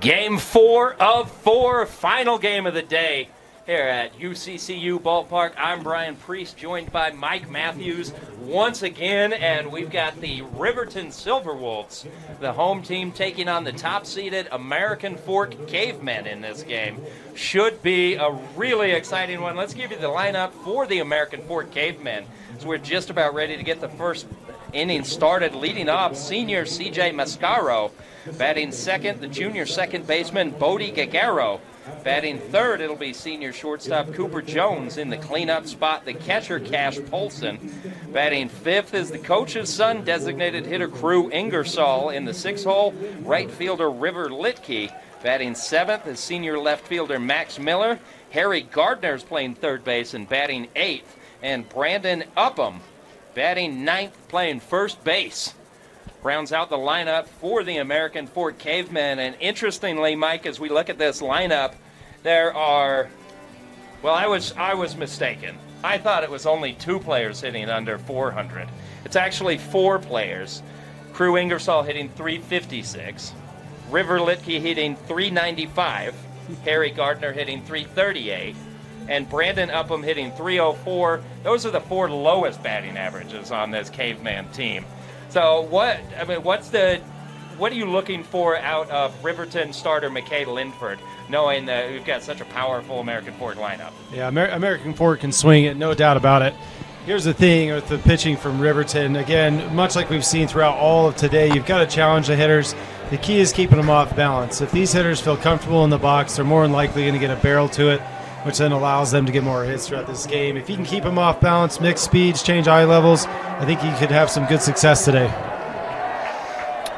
Game 4 of 4, final game of the day here at UCCU Ballpark. I'm Brian Priest, joined by Mike Matthews once again, and we've got the Riverton Silverwolves, the home team, taking on the top-seeded American Fork Cavemen in this game. Should be a really exciting one. Let's give you the lineup for the American Fork Cavemen. So we're just about ready to get the first inning started. Leading off, senior C.J. Mascaro. Batting second, the junior second baseman, Bodie Gagaro. Batting third, it'll be senior shortstop Cooper Jones. In the cleanup spot, the catcher, Cash Polson. Batting fifth is the coach's son, designated hitter Crew Ingersoll. In the sixth hole, right fielder River Litke. Batting seventh is senior left fielder Max Miller. Harry Gardner's playing third base and batting eighth. And Brandon Upham batting ninth, playing first base. Rounds out the lineup for the American Fork Cavemen. And interestingly, Mike, as we look at this lineup, there are, well, I was mistaken. I thought it was only 2 players hitting under 400. It's actually 4 players. Crew Ingersoll hitting 356. River Litke hitting 395. Harry Gardner hitting 338. And Brandon Upham hitting 304. Those are the 4 lowest batting averages on this Caveman team. So what are you looking for out of Riverton starter McKay Linford, knowing that we've got such a powerful American Fork lineup? Yeah, American Fork can swing it, no doubt about it. Here's the thing with the pitching from Riverton. Again, much like we've seen throughout all of today, you've got to challenge the hitters. The key is keeping them off balance. If these hitters feel comfortable in the box, they're more than likely going to get a barrel to it, which then allows them to get more hits throughout this game. If you can keep them off balance, mix speeds, change eye levels, I think you could have some good success today.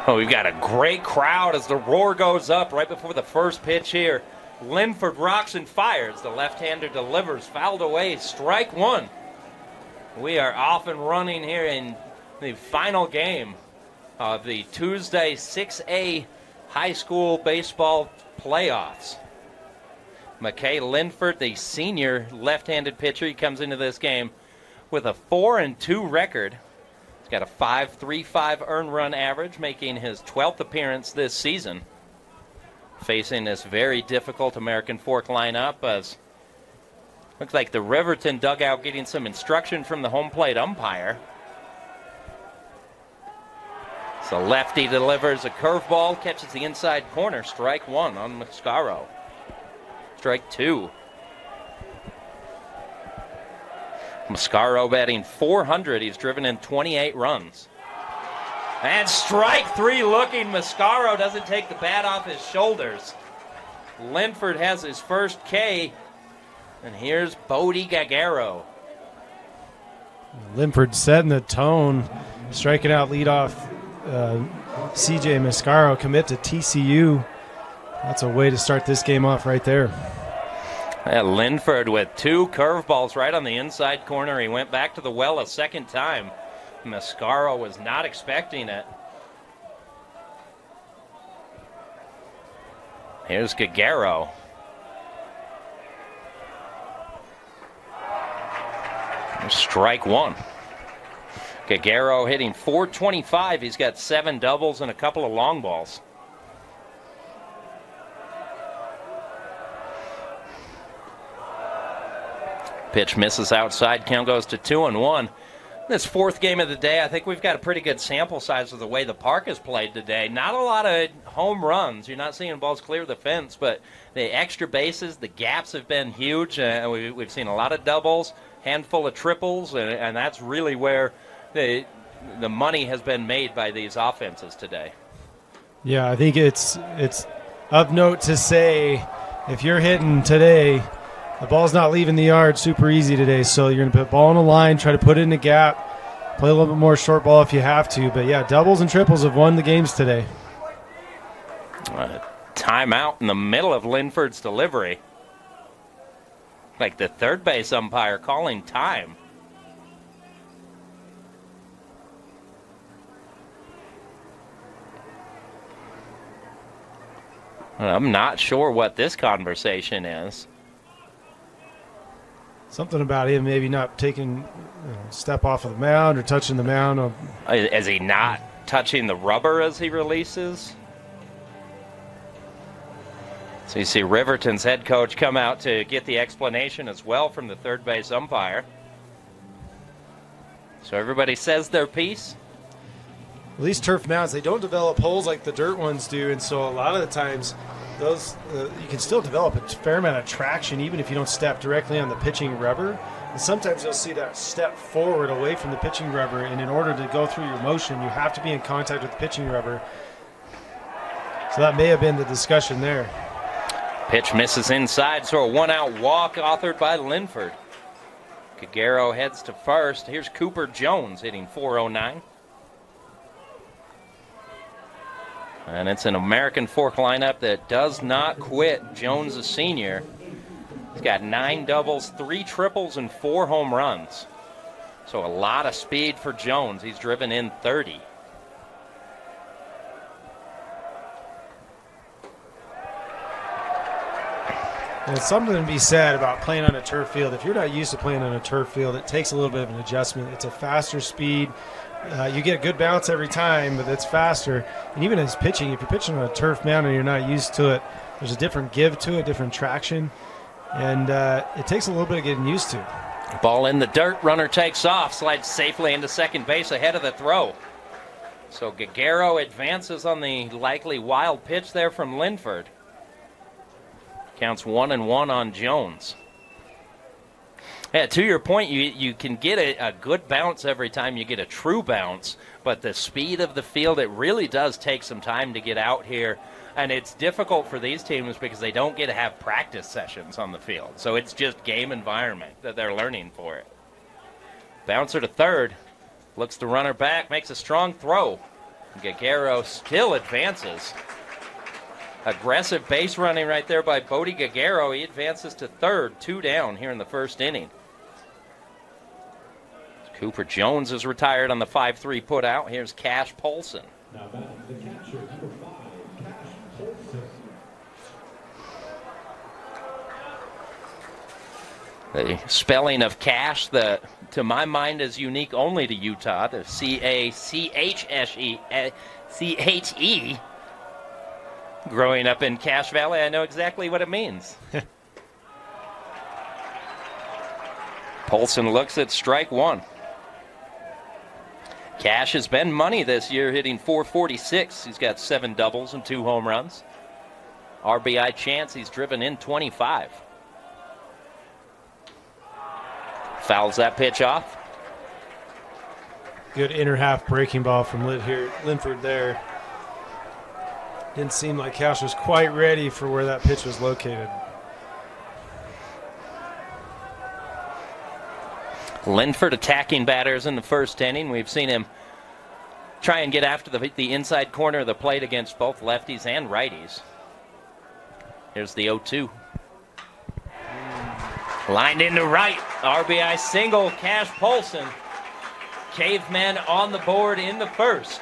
Oh, we've got a great crowd as the roar goes up right before the first pitch here. Linford rocks and fires. The left-hander delivers, fouled away, strike one. We are off and running here in the final game of the Tuesday 6A high school baseball playoffs. McKay Linford, the senior left-handed pitcher, he comes into this game with a 4-2 record. He's got a 5.35 earned run average, making his 12th appearance this season. Facing this very difficult American Fork lineup, as looks like the Riverton dugout getting some instruction from the home plate umpire. So lefty delivers a curveball, catches the inside corner, strike one on Mascaro. Strike two. Mascaro batting 400. He's driven in 28 runs. And strike three looking. Mascaro doesn't take the bat off his shoulders. Linford has his first K. And here's Bodie Gagaro. Linford setting the tone, striking out leadoff C.J. Mascaro, commit to TCU. That's a way to start this game off right there. Linford with 2 curveballs right on the inside corner. He went back to the well a second time. Mascaro was not expecting it. Here's Gagaro. Strike one. Gagaro hitting 425. He's got 7 doubles and a couple of long balls. Pitch misses outside. Count goes to 2-1. This 4th game of the day, I think we've got a pretty good sample size of the way the park is played today. Not a lot of home runs. You're not seeing balls clear the fence, but the extra bases, the gaps have been huge. We've seen a lot of doubles, handful of triples, and that's really where the money has been made by these offenses today. Yeah, I think it's of note to say if you're hitting today, the ball's not leaving the yard super easy today, so you're going to put ball on the line, try to put it in the gap, play a little bit more short ball if you have to. But, yeah, doubles and triples have won the games today. Timeout in the middle of Linford's delivery. Like the third base umpire calling time. I'm not sure what this conversation is. Something about him maybe not taking a step off of the mound or touching the mound. Is he not touching the rubber as he releases? So you see Riverton's head coach come out to get the explanation as well from the third base umpire. So everybody says their piece. Well, these turf mounds, they don't develop holes like the dirt ones do, and so a lot of the times those you can still develop a fair amount of traction even if you don't step directly on the pitching rubber. And sometimes you'll see that step forward away from the pitching rubber, and in order to go through your motion, you have to be in contact with the pitching rubber. So that may have been the discussion there. Pitch misses inside, so a one-out walk authored by Linford. Gagaro heads to first. Here's Cooper Jones hitting .409. And it's an American Fork lineup that does not quit. Jones, a senior. He's got 9 doubles, 3 triples, and 4 home runs. So a lot of speed for Jones. He's driven in 30. And it's something to be said about playing on a turf field. If you're not used to playing on a turf field, it takes a little bit of an adjustment. It's a faster speed. You get a good bounce every time, but it's faster. And even as pitching, if you're pitching on a turf mound and you're not used to it, there's a different give to it, different traction. And it takes a little bit of getting used to. Ball in the dirt, runner takes off, slides safely into second base ahead of the throw. So Gagaro advances on the likely wild pitch there from Linford. Counts 1-1 on Jones. Yeah, to your point, you can get a good bounce every time you get a true bounce, but the speed of the field, it really does take some time to get out here. And it's difficult for these teams because they don't get to have practice sessions on the field. So it's just game environment that they're learning for it. Bouncer to third. Looks the runner back, makes a strong throw. Gagaro still advances. Aggressive base running right there by Bodie Gagaro. He advances to third, 2 down here in the first inning. Cooper Jones is retired on the 5-3 put out. Here's Cash Polson. Now back to the catcher, number 5, Cash Polson. The spelling of Cash, to my mind, is unique only to Utah. The C-A-C-H-E. Growing up in Cache Valley, I know exactly what it means. Polson looks at strike one. Cash has been money this year, hitting .446. He's got 7 doubles and 2 home runs. RBI chance, he's driven in 25. Fouls that pitch off. Good inner half breaking ball from Linford there. Didn't seem like Cash was quite ready for where that pitch was located. Linford attacking batters in the first inning. We've seen him try and get after the inside corner of the plate against both lefties and righties. Here's the 0-2. Lined into right. RBI single, Cash Polson. Cavemen on the board in the first.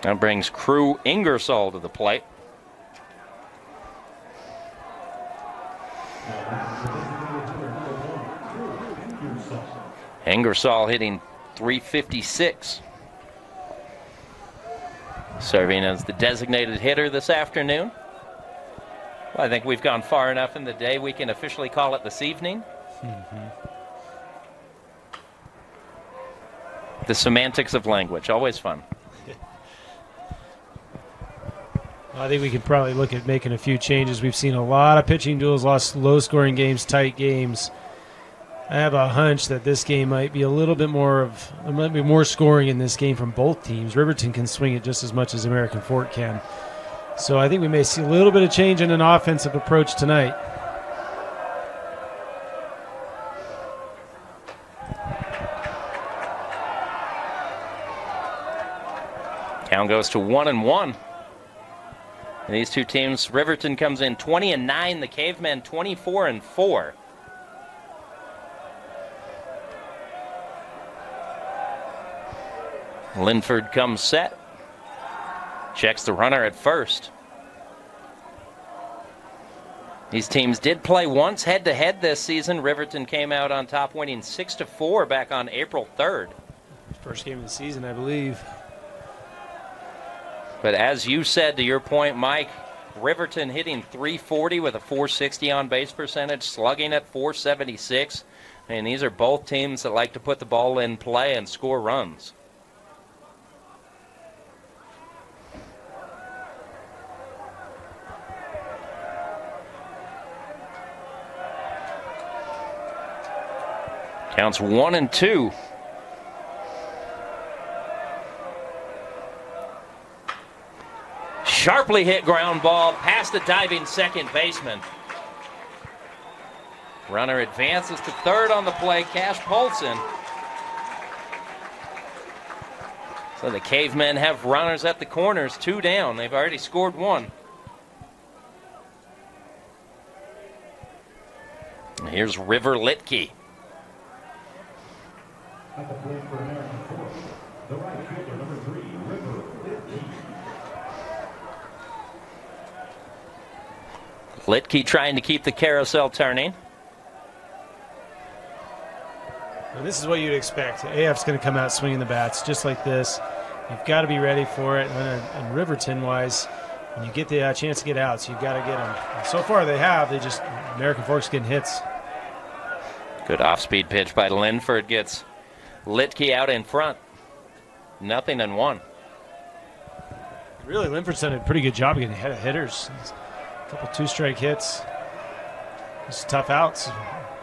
That brings Crew Ingersoll to the plate. Ingersoll hitting .356. Serving as the designated hitter this afternoon. Well, I think we've gone far enough in the day we can officially call it this evening. The semantics of language, always fun. I think we could probably look at making a few changes. We've seen a lot of pitching duels, lost low-scoring games, tight games. I have a hunch that this game might be a little bit more there might be more scoring in this game from both teams. Riverton can swing it just as much as American Fork can. So I think we may see a little bit of change in an offensive approach tonight. Count goes to 1-1. And these two teams, Riverton comes in 20-9, the Cavemen 24-4. Linford comes set. Checks the runner at first. These teams did play once head-to-head this season. Riverton came out on top, winning 6-4 back on April 3rd. First game of the season, I believe. But as you said, to your point, Mike, Riverton hitting .340 with a .460 on-base percentage, slugging at .476. And these are both teams that like to put the ball in play and score runs. Counts 1-2. Sharply hit ground ball past the diving second baseman. Runner advances to third on the play, Cash Paulson. So the Cavemen have runners at the corners, 2 down. They've already scored 1. And here's River Litke. At the plate for American Fork, the right fielder, number 3, River Litke. Litke trying to keep the carousel turning. Well, this is what you'd expect. AF's going to come out swinging the bats just like this. You've got to be ready for it. And Riverton-wise, when you get the chance to get outs, you've got to get them. And so far they have. They just, American Fork's getting hits. Good off-speed pitch by Linford gets Litke out in front. 0-1. Really, Linford's done a pretty good job getting ahead of hitters. A couple 2-strike hits. Just tough outs.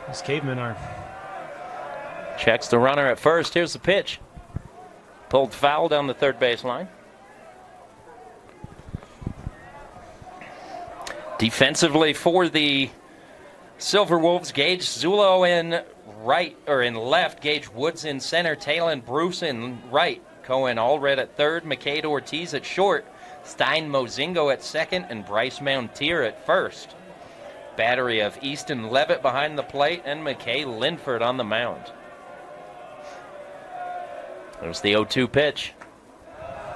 These Cavemen are. Checks the runner at first. Here's the pitch. Pulled foul down the third baseline. Defensively for the Silverwolves, Gage Zulo in right, or in left, Gage Woods in center, Talon Bruce in right, Cohen Allred at third, McCade Ortiz at short, Stein Mozingo at second, and Bryce Mountier at first. Battery of Easton Levitt behind the plate and McKay Linford on the mound. There's the 0-2 pitch.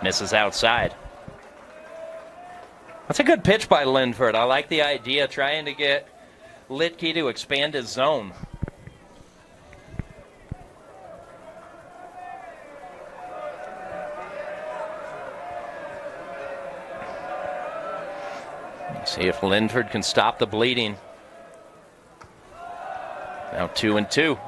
Misses outside. That's a good pitch by Linford. I like the idea, trying to get Litke to expand his zone. See if Linford can stop the bleeding. Now 2-2.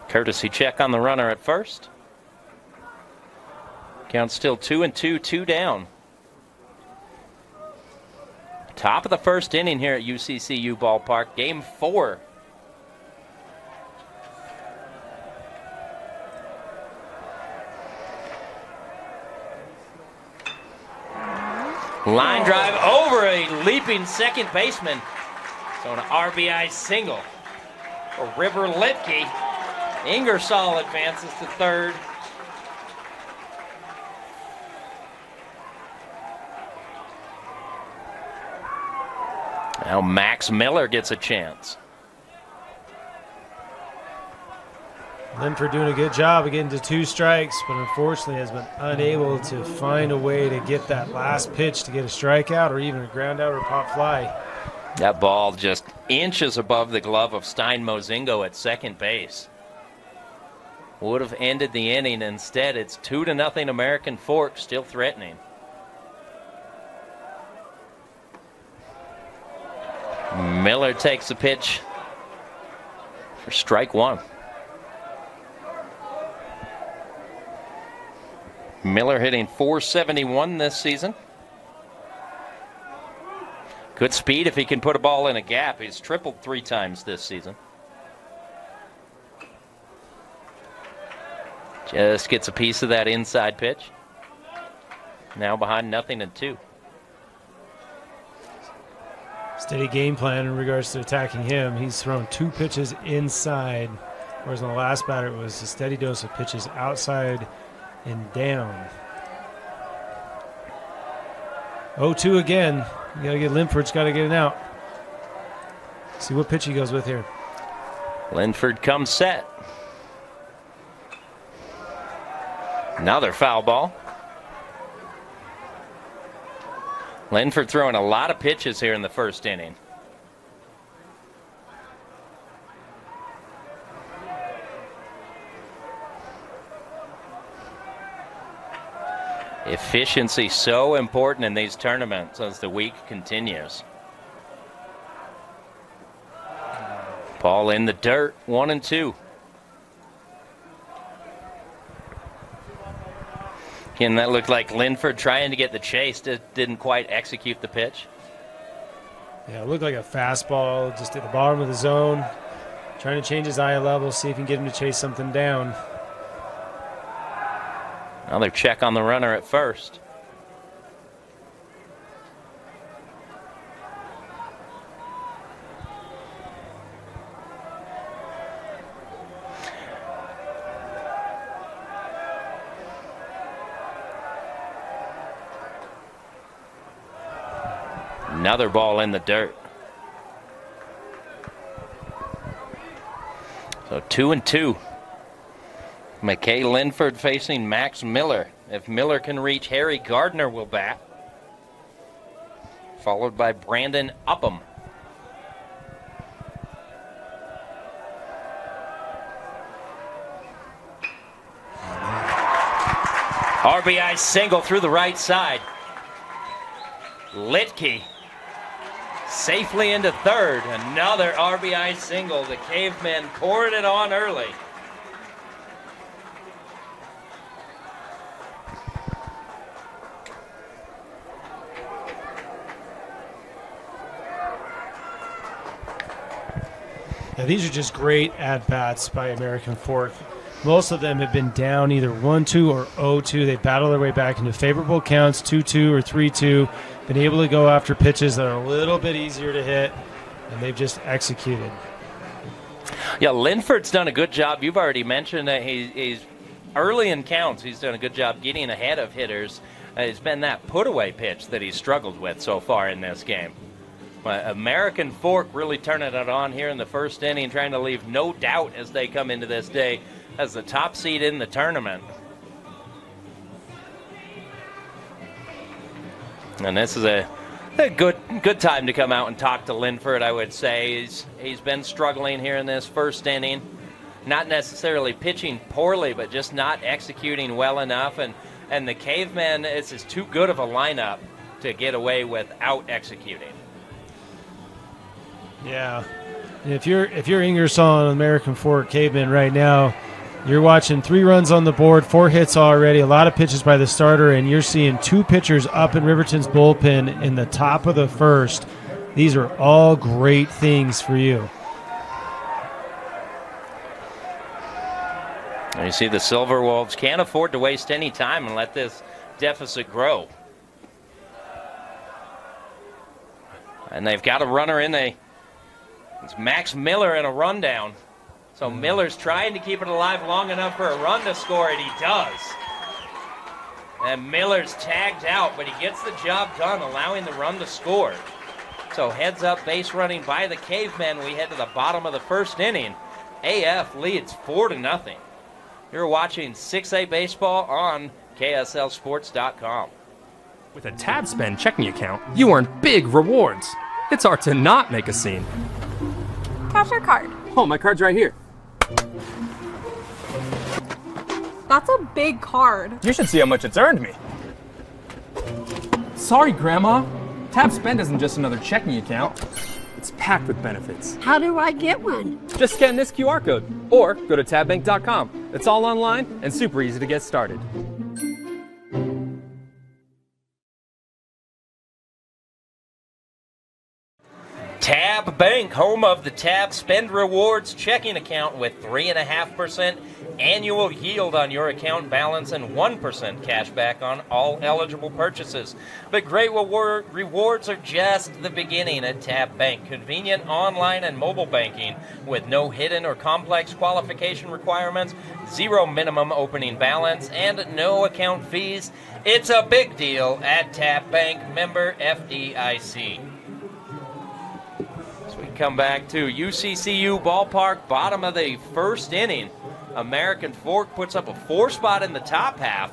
Courtesy check on the runner at first. Count still 2-2, 2 down. Top of the first inning here at UCCU Ballpark, Game 4. Line drive over a leaping second baseman. So an RBI single for River Litke. Ingersoll advances to third. Now Max Miller gets a chance. Linford doing a good job of getting to 2 strikes, but unfortunately has been unable to find a way to get that last pitch to get a strikeout or even a ground out or pop fly. That ball just inches above the glove of Stein Mozingo at second base. Would have ended the inning. Instead, it's 2-0 American Fork, still threatening. Miller takes the pitch for strike 1. Miller hitting .471 this season. Good speed if he can put a ball in a gap. He's tripled 3 times this season. Just gets a piece of that inside pitch. Now behind 0-2. Steady game plan in regards to attacking him. He's thrown 2 pitches inside, whereas on the last batter it was a steady dose of pitches outside and down. 0-2 again. You got to get Linford's got to get it out. See what pitch he goes with here. Linford comes set. Another foul ball. Linford throwing a lot of pitches here in the first inning. Efficiency so important in these tournaments as the week continues. Ball in the dirt, 1-2. Again, that looked like Linford trying to get the chase, didn't quite execute the pitch. Yeah, it looked like a fastball just at the bottom of the zone. Trying to change his eye level, see if he can get him to chase something down. Another check on the runner at first. Another ball in the dirt. So 2-2. McKay Linford facing Max Miller. If Miller can reach, Harry Gardner will bat. Followed by Brandon Upham. RBI single through the right side. Litke safely into third. Another RBI single. The Cavemen poured it on early. Yeah, these are just great at-bats by American Fork. Most of them have been down either 1-2 or 0-2. They battle their way back into favorable counts, 2-2 or 3-2. Been able to go after pitches that are a little bit easier to hit, and they've just executed. Yeah, Linford's done a good job. You've already mentioned that he's early in counts. He's done a good job getting ahead of hitters. It's been that put-away pitch that he's struggled with so far in this game. But American Fork really turning it on here in the first inning, trying to leave no doubt as they come into this day as the top seed in the tournament. And this is a good time to come out and talk to Linford, I would say. He's been struggling here in this first inning. Not necessarily pitching poorly, but just not executing well enough. And the Cavemen, this is too good of a lineup to get away without executing. Yeah. And if you're Ingersoll and American Fork Cavemen right now, you're watching 3 runs on the board, 4 hits already, a lot of pitches by the starter, and you're seeing 2 pitchers up in Riverton's bullpen in the top of the first. These are all great things for you. And you see the Silverwolves can't afford to waste any time and let this deficit grow. And they've got a runner in. It's Max Miller in a rundown. So Miller's trying to keep it alive long enough for a run to score, and he does. And Miller's tagged out, but he gets the job done, allowing the run to score. So heads up base running by the Cavemen. We head to the bottom of the first inning. AF leads 4-0. You're watching 6A Baseball on KSLSports.com. With a TabSpend checking account, you earn big rewards. It's hard to not make a scene. How's your card? Oh, my card's right here. That's a big card. You should see how much it's earned me. Sorry, Grandma. TabSpend isn't just another checking account. It's packed with benefits. How do I get one? Just scan this QR code or go to tabbank.com. It's all online and super easy to get started. Tab Bank, home of the Tab Spend Rewards checking account with 3.5% annual yield on your account balance and 1% cash back on all eligible purchases. But great rewards are just the beginning at Tap Bank. Convenient online and mobile banking with no hidden or complex qualification requirements, zero minimum opening balance, and no account fees. It's a big deal at Tap Bank, member FDIC. So we come back to UCCU Ballpark, bottom of the first inning. American Fork puts up a 4 spot in the top half.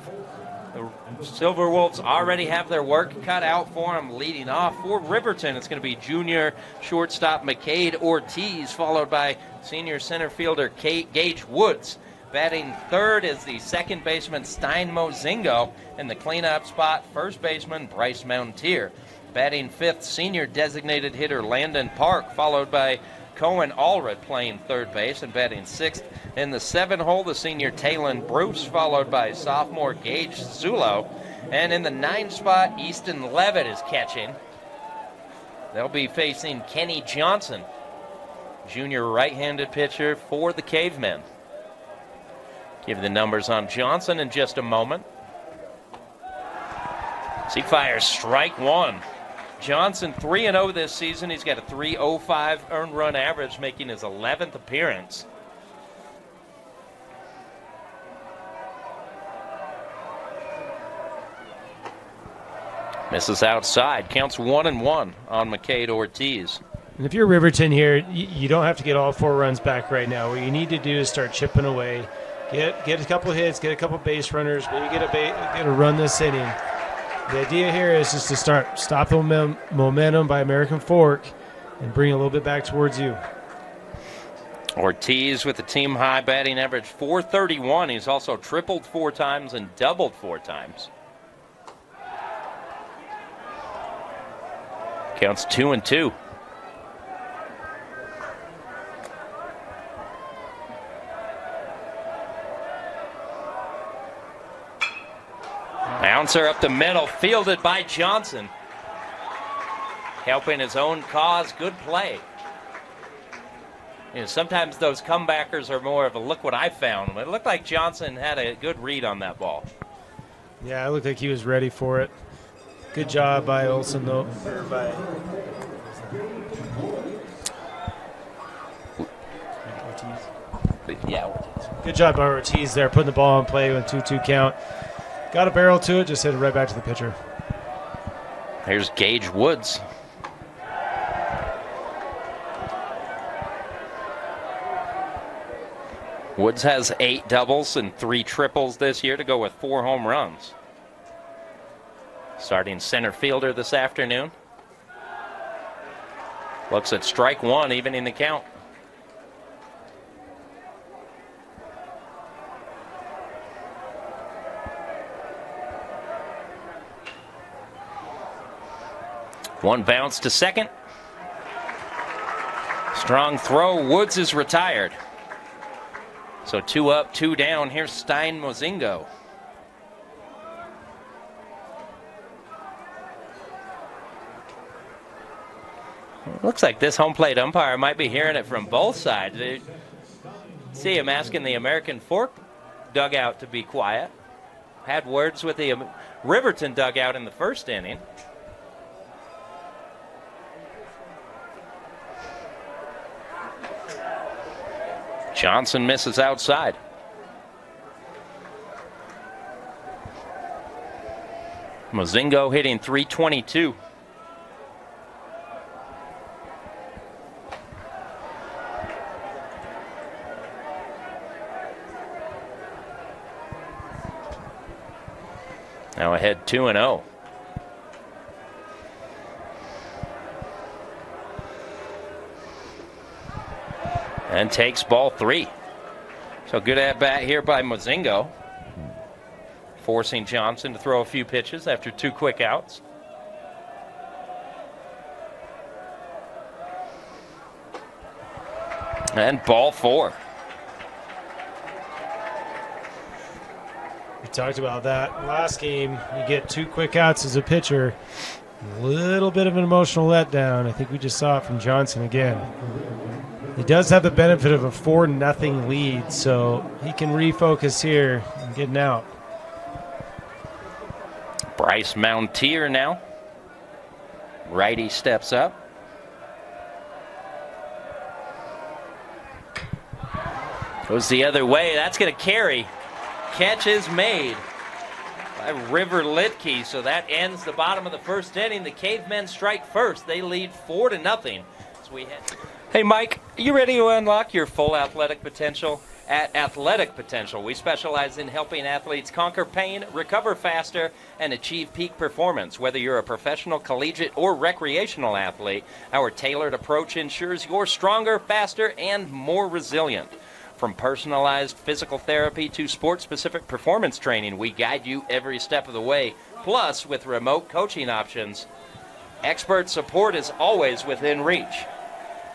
The Silverwolves already have their work cut out for them. Leading off for Riverton, it's going to be junior shortstop McCade Ortiz, followed by senior center fielder Gage Woods. Batting third is the second baseman Stein Mozingo. In the cleanup spot, first baseman Bryce Mountier. Batting fifth, senior designated hitter Landon Park, followed by Cohen Allred playing third base, and batting sixth in the 7 hole, the senior Talon Bruce, followed by sophomore Gage Zulo. And in the 9 spot, Easton Levitt is catching. They'll be facing Kenny Johnson, junior right-handed pitcher for the Cavemen. Give the numbers on Johnson in just a moment. He fires strike one. Johnson 3-0 this season. He's got a 3.05 earned run average, making his 11th appearance. Misses outside. Counts 1-1 on McCade Ortiz. And if you're Riverton here, you don't have to get all 4 runs back right now. What you need to do is start chipping away. Get a couple hits, get a couple base runners, maybe get a run this inning. The idea here is just to stop the momentum by American Fork and bring a little bit back towards you. Ortiz with the team high batting average .431. He's also tripled 4 times and doubled 4 times. Counts 2-2. Bouncer up the middle, fielded by Johnson. Helping his own cause, good play. You know, sometimes those comebackers are more of a look what I found. It looked like Johnson had a good read on that ball. Yeah, it looked like he was ready for it. Good job by Olsen, though. Ortiz. Good job by Ortiz there, putting the ball in play with 2-2 count. Got a barrel to it, just hit it right back to the pitcher. Here's Gage Woods. Woods has 8 doubles and 3 triples this year to go with 4 home runs. Starting center fielder this afternoon. Looks at strike one, even in the count. One bounce to second. Strong throw. Woods is retired. So 2 up, 2 down. Here's Stein Mozingo. Looks like this home plate umpire might be hearing it from both sides. See him asking the American Fork dugout to be quiet. Had words with the Riverton dugout in the first inning. Johnson misses outside. Mozingo hitting .322. Now ahead 2-0. And takes ball 3. So good at bat here by Mozingo, forcing Johnson to throw a few pitches after 2 quick outs. And ball 4. We talked about that last game. You get 2 quick outs as a pitcher. A little bit of an emotional letdown. I think we just saw it from Johnson again. He does have the benefit of a 4-0 lead, so he can refocus here and get an out. Bryce Mountier now. Righty steps up. Goes the other way. That's going to carry. Catch is made by River Litke. So that ends the bottom of the first inning. The Cavemen strike first. They lead 4-0. Hey, Mike, you ready to unlock your full athletic potential? At Athletic Potential, we specialize in helping athletes conquer pain, recover faster, and achieve peak performance. Whether you're a professional, collegiate, or recreational athlete, our tailored approach ensures you're stronger, faster, and more resilient. From personalized physical therapy to sport-specific performance training, we guide you every step of the way. Plus, with remote coaching options, expert support is always within reach.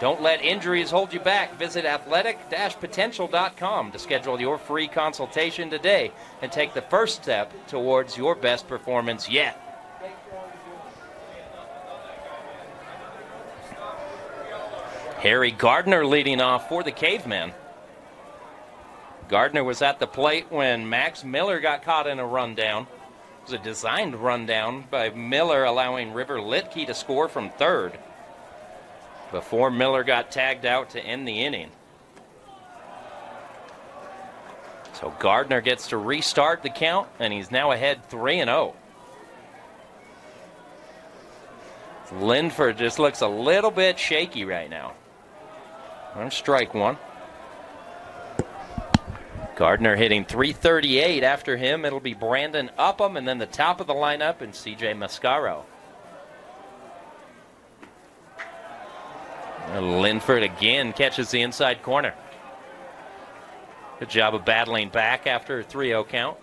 Don't let injuries hold you back. Visit athletic-potential.com to schedule your free consultation today and take the first step towards your best performance yet. Harry Gardner leading off for the Cavemen. Gardner was at the plate when Max Miller got caught in a rundown. It was a designed rundown by Miller, allowing River Litke to score from third before Miller got tagged out to end the inning. So Gardner gets to restart the count, and he's now ahead 3-0. Linford just looks a little bit shaky right now. There's strike one. Gardner hitting .338. After him, it'll be Brandon Upham, and then the top of the lineup and C.J. Mascaro. Linford again catches the inside corner. Good job of battling back after a 3-0 count.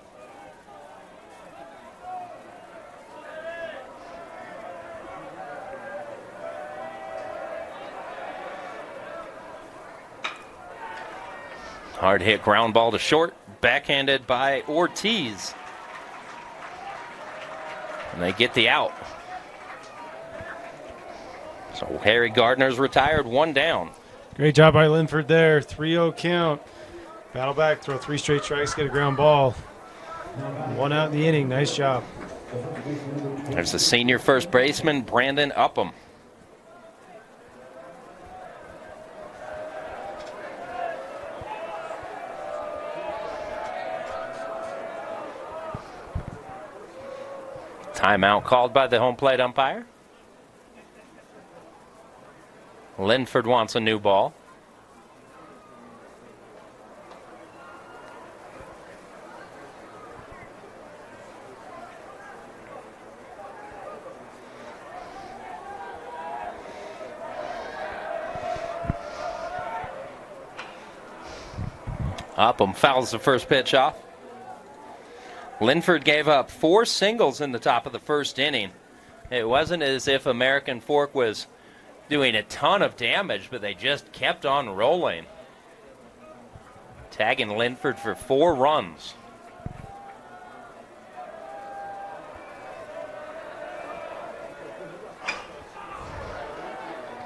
Hard hit ground ball to short, backhanded by Ortiz. And they get the out. So Harry Gardner's retired, one down. Great job by Linford there. 3-0 count. Battle back, throw 3 straight strikes, get a ground ball. 1 out in the inning. Nice job. There's the senior first baseman, Brandon Upham. Timeout called by the home plate umpire. Linford wants a new ball. Upham fouls the first pitch off. Linford gave up 4 singles in the top of the first inning. It wasn't as if American Fork was doing a ton of damage, but they just kept on rolling. Tagging Linford for 4 runs.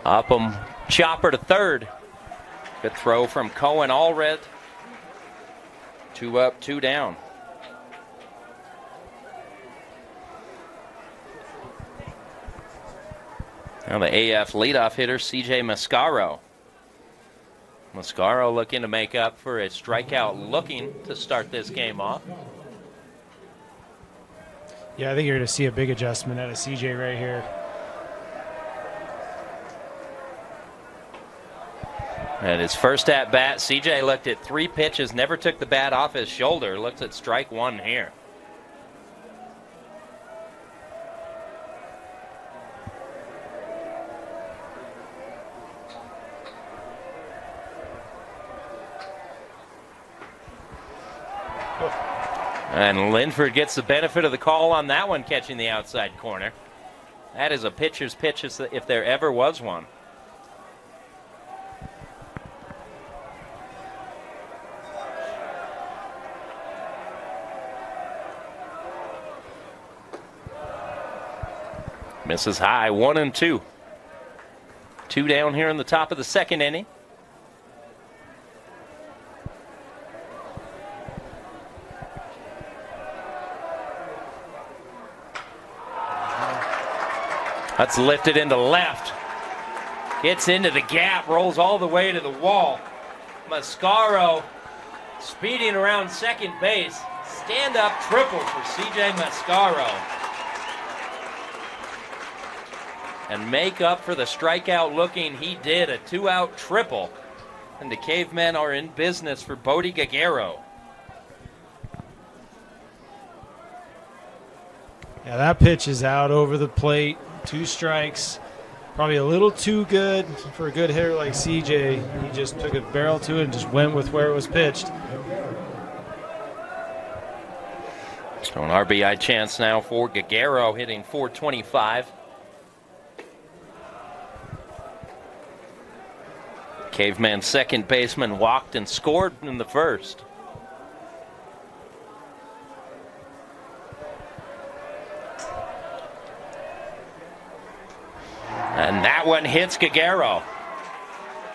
Upham chopper to third. Good throw from Cohen Allred. 2 up, 2 down. Now the AF leadoff hitter, C.J. Mascaro. Mascaro looking to make up for a strikeout, looking to start this game off. Yeah, I think you're going to see a big adjustment out of C.J. right here. At his first at-bat, C.J. looked at 3 pitches, never took the bat off his shoulder. Looks at strike 1 here. And Linford gets the benefit of the call on that one, catching the outside corner. That is a pitcher's pitch if there ever was one. Misses high, 1-2. 2 down here in the top of the second inning. That's lifted into left. Gets into the gap, rolls all the way to the wall. Mascaro speeding around second base. Stand-up triple for CJ Mascaro. And make up for the strikeout looking he did, a 2-out triple. And the Cavemen are in business for Bodie Gaguero. Yeah, that pitch is out over the plate. 2 strikes. Probably a little too good for a good hitter like CJ. He just took a barrel to it and just went with where it was pitched. So an RBI chance now for Gaguero, hitting .425. Caveman second baseman walked and scored in the first. And that one hits Gaguero.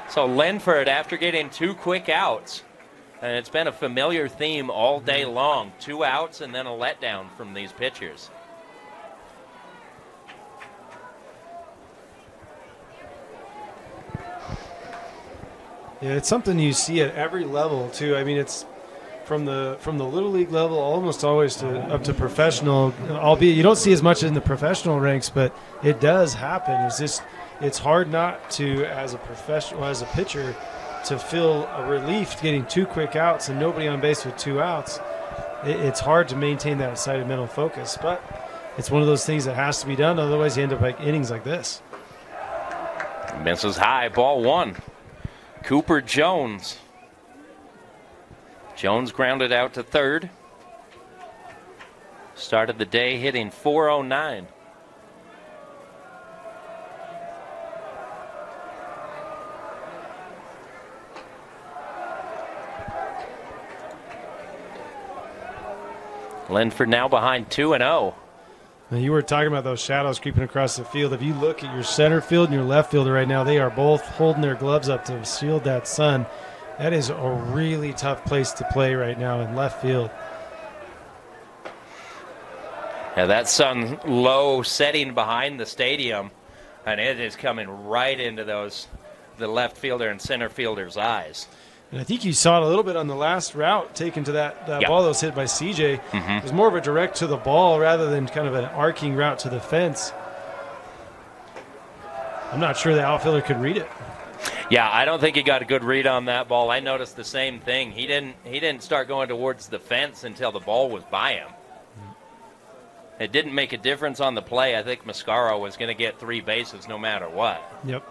So Linford, after getting 2 quick outs, and it's been a familiar theme all day long, 2 outs and then a letdown from these pitchers. Yeah, it's something you see at every level too. I mean, it's from the little league level almost always to up to professional. Albeit you don't see as much in the professional ranks, but it does happen. It's hard not to, as a professional, as a pitcher, to feel a relief getting 2 quick outs and nobody on base with 2 outs. It's hard to maintain that side of mental focus, but it's one of those things that has to be done. Otherwise, you end up like innings like this. Misses high, ball 1. Cooper Jones. Jones grounded out to third. Started the day hitting .409. Linford now behind 2-0. Now, you were talking about those shadows creeping across the field. If you look at your center field and your left fielder right now, they are both holding their gloves up to shield that sun. That is a really tough place to play right now in left field. Yeah, that sun low setting behind the stadium, and it is coming right into the left fielder and center fielder's eyes. And I think you saw it a little bit on the last route taken to that ball that was hit by CJ. It was more of a direct to the ball rather than kind of an arcing route to the fence. I'm not sure the outfielder could read it. Yeah, I don't think he got a good read on that ball. I noticed the same thing. He didn't start going towards the fence until the ball was by him. It didn't make a difference on the play. I think Mascaro was going to get 3 bases no matter what. Yep.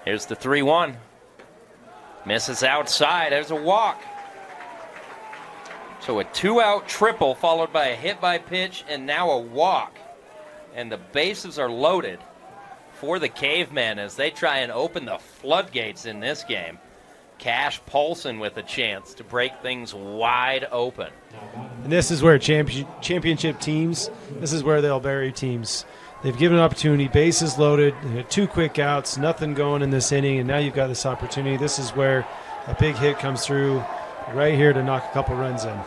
Here's the 3-1. Misses outside. There's a walk. So a 2-out triple followed by a hit by pitch and now a walk. And the bases are loaded for the Cavemen as they try and open the floodgates in this game. Cash Paulson with a chance to break things wide open. And this is where championship teams, this is where they'll bury teams. They've given an opportunity, bases loaded, 2 quick outs, nothing going in this inning, and now you've got this opportunity. This is where a big hit comes through right here to knock a couple runs in.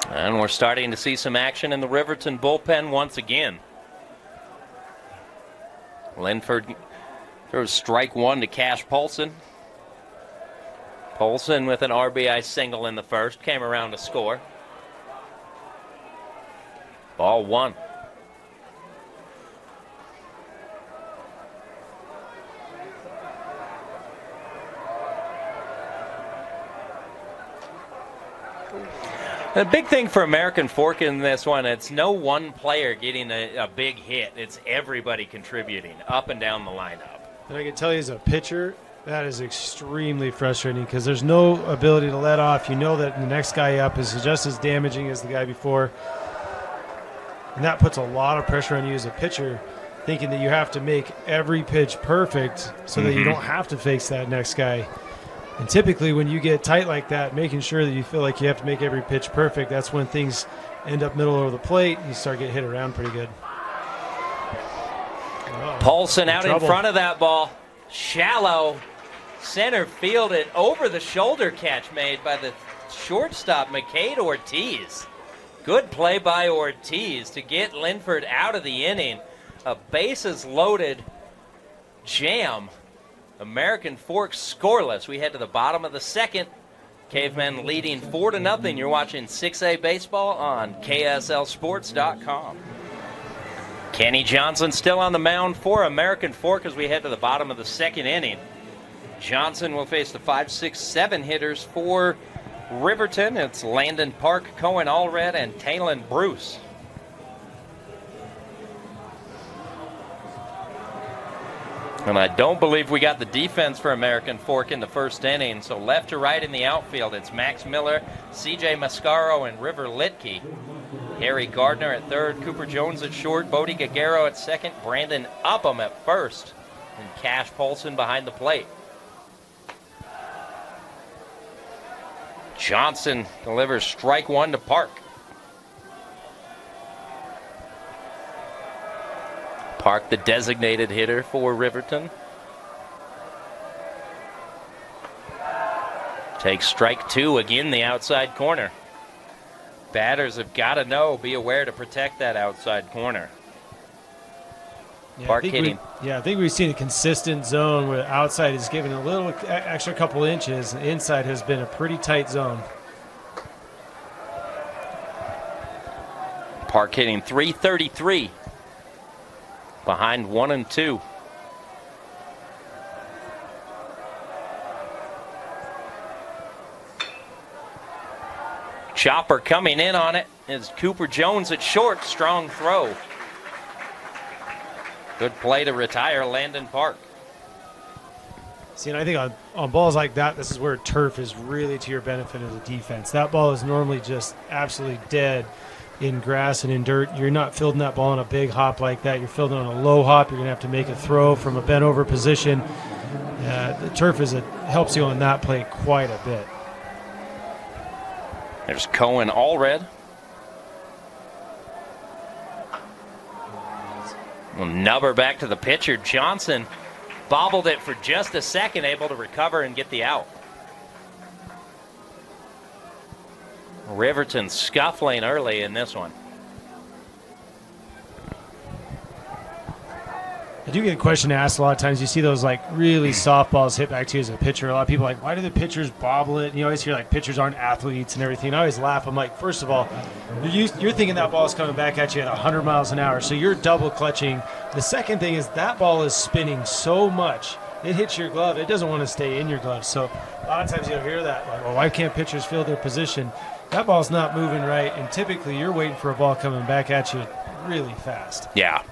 And we're starting to see some action in the Riverton bullpen once again. Linford throws strike 1 to Cash Paulson. Paulson with an RBI single in the first, came around to score. Ball 1. The big thing for American Fork in this one, it's no one player getting a big hit. It's everybody contributing up and down the lineup. And I can tell you as a pitcher, that is extremely frustrating because there's no ability to let off. You know that the next guy up is just as damaging as the guy before. And that puts a lot of pressure on you as a pitcher, thinking that you have to make every pitch perfect so that you don't have to face that next guy. And typically when you get tight like that, making sure that you feel like you have to make every pitch perfect, that's when things end up middle of the plate and you start getting hit around pretty good. Paulson out in front of that ball. Shallow center fielded over the shoulder catch made by the shortstop, McCade Ortiz. Good play by Ortiz to get Linford out of the inning. A bases-loaded jam. American Fork scoreless. We head to the bottom of the second. Cavemen leading 4-0. You're watching 6A baseball on KSLSports.com. Kenny Johnson still on the mound for American Fork as we head to the bottom of the second inning. Johnson will face the 5, 6, 7 hitters for Riverton. It's Landon Park, Cohen Allred, and Talon Bruce. And I don't believe we got the defense for American Fork in the first inning. So left to right in the outfield, it's Max Miller, C.J. Mascaro, and River Litke. Harry Gardner at third, Cooper Jones at short, Bodie Gagaro at second, Brandon Upham at first, and Cash Paulson behind the plate. Johnson delivers strike one to Park. Park, the designated hitter for Riverton. Takes strike two, again the outside corner. Batters have got to be aware to protect that outside corner. Yeah, Park hitting. I think we've seen a consistent zone where the outside is given a little extra couple inches. The inside has been a pretty tight zone. Park hitting .333. Behind 1 and 2. Chopper coming in on it is Cooper Jones at short. Strong throw. Good play to retire Landon Park. See, and I think on balls like that, this is where turf is really to your benefit as a defense. That ball is normally just absolutely dead in grass and in dirt. You're not fielding that ball on a big hop like that. You're fielding on a low hop. You're going to have to make a throw from a bent over position. The turf helps you on that play quite a bit. There's Cohen Allred. Nubber back to the pitcher. Johnson bobbled it for just a second, able to recover and get the out. Riverton scuffling early in this one. I do get a question asked a lot of times. You see those like really soft balls hit back to you as a pitcher. A lot of people are like, why do the pitchers bobble it? And you always hear like pitchers aren't athletes and everything. I always laugh. I'm like, first of all, you're thinking that ball is coming back at you at 100 miles an hour, so you're double clutching. The second thing is that ball is spinning so much. It hits your glove. It doesn't want to stay in your glove. So a lot of times you'll hear that, like, well, why can't pitchers field their position? That ball's not moving right, and typically you're waiting for a ball coming back at you really fast. Yeah,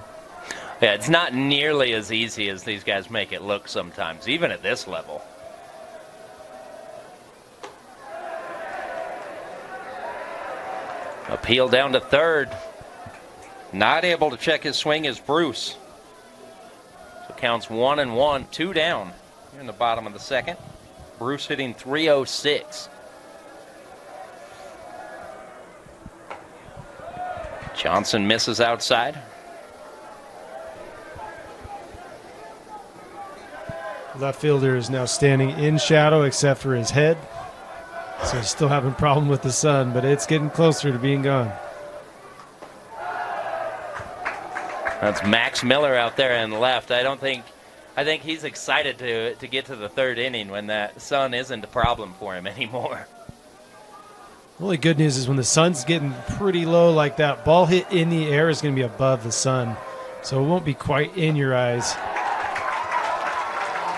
it's not nearly as easy as these guys make it look sometimes, even at this level. Appeal down to third. Not able to check his swing is Bruce. So counts 1 and 1, 2 down here in the bottom of the second. Bruce hitting .306. Johnson misses outside. Left fielder is now standing in shadow except for his head. So he's still having a problem with the sun, but it's getting closer to being gone. That's Max Miller out there in left. I think he's excited to get to the third inning when that sun isn't a problem for him anymore. The only good news is when the sun's getting pretty low like that, ball hit in the air is going to be above the sun. So it won't be quite in your eyes.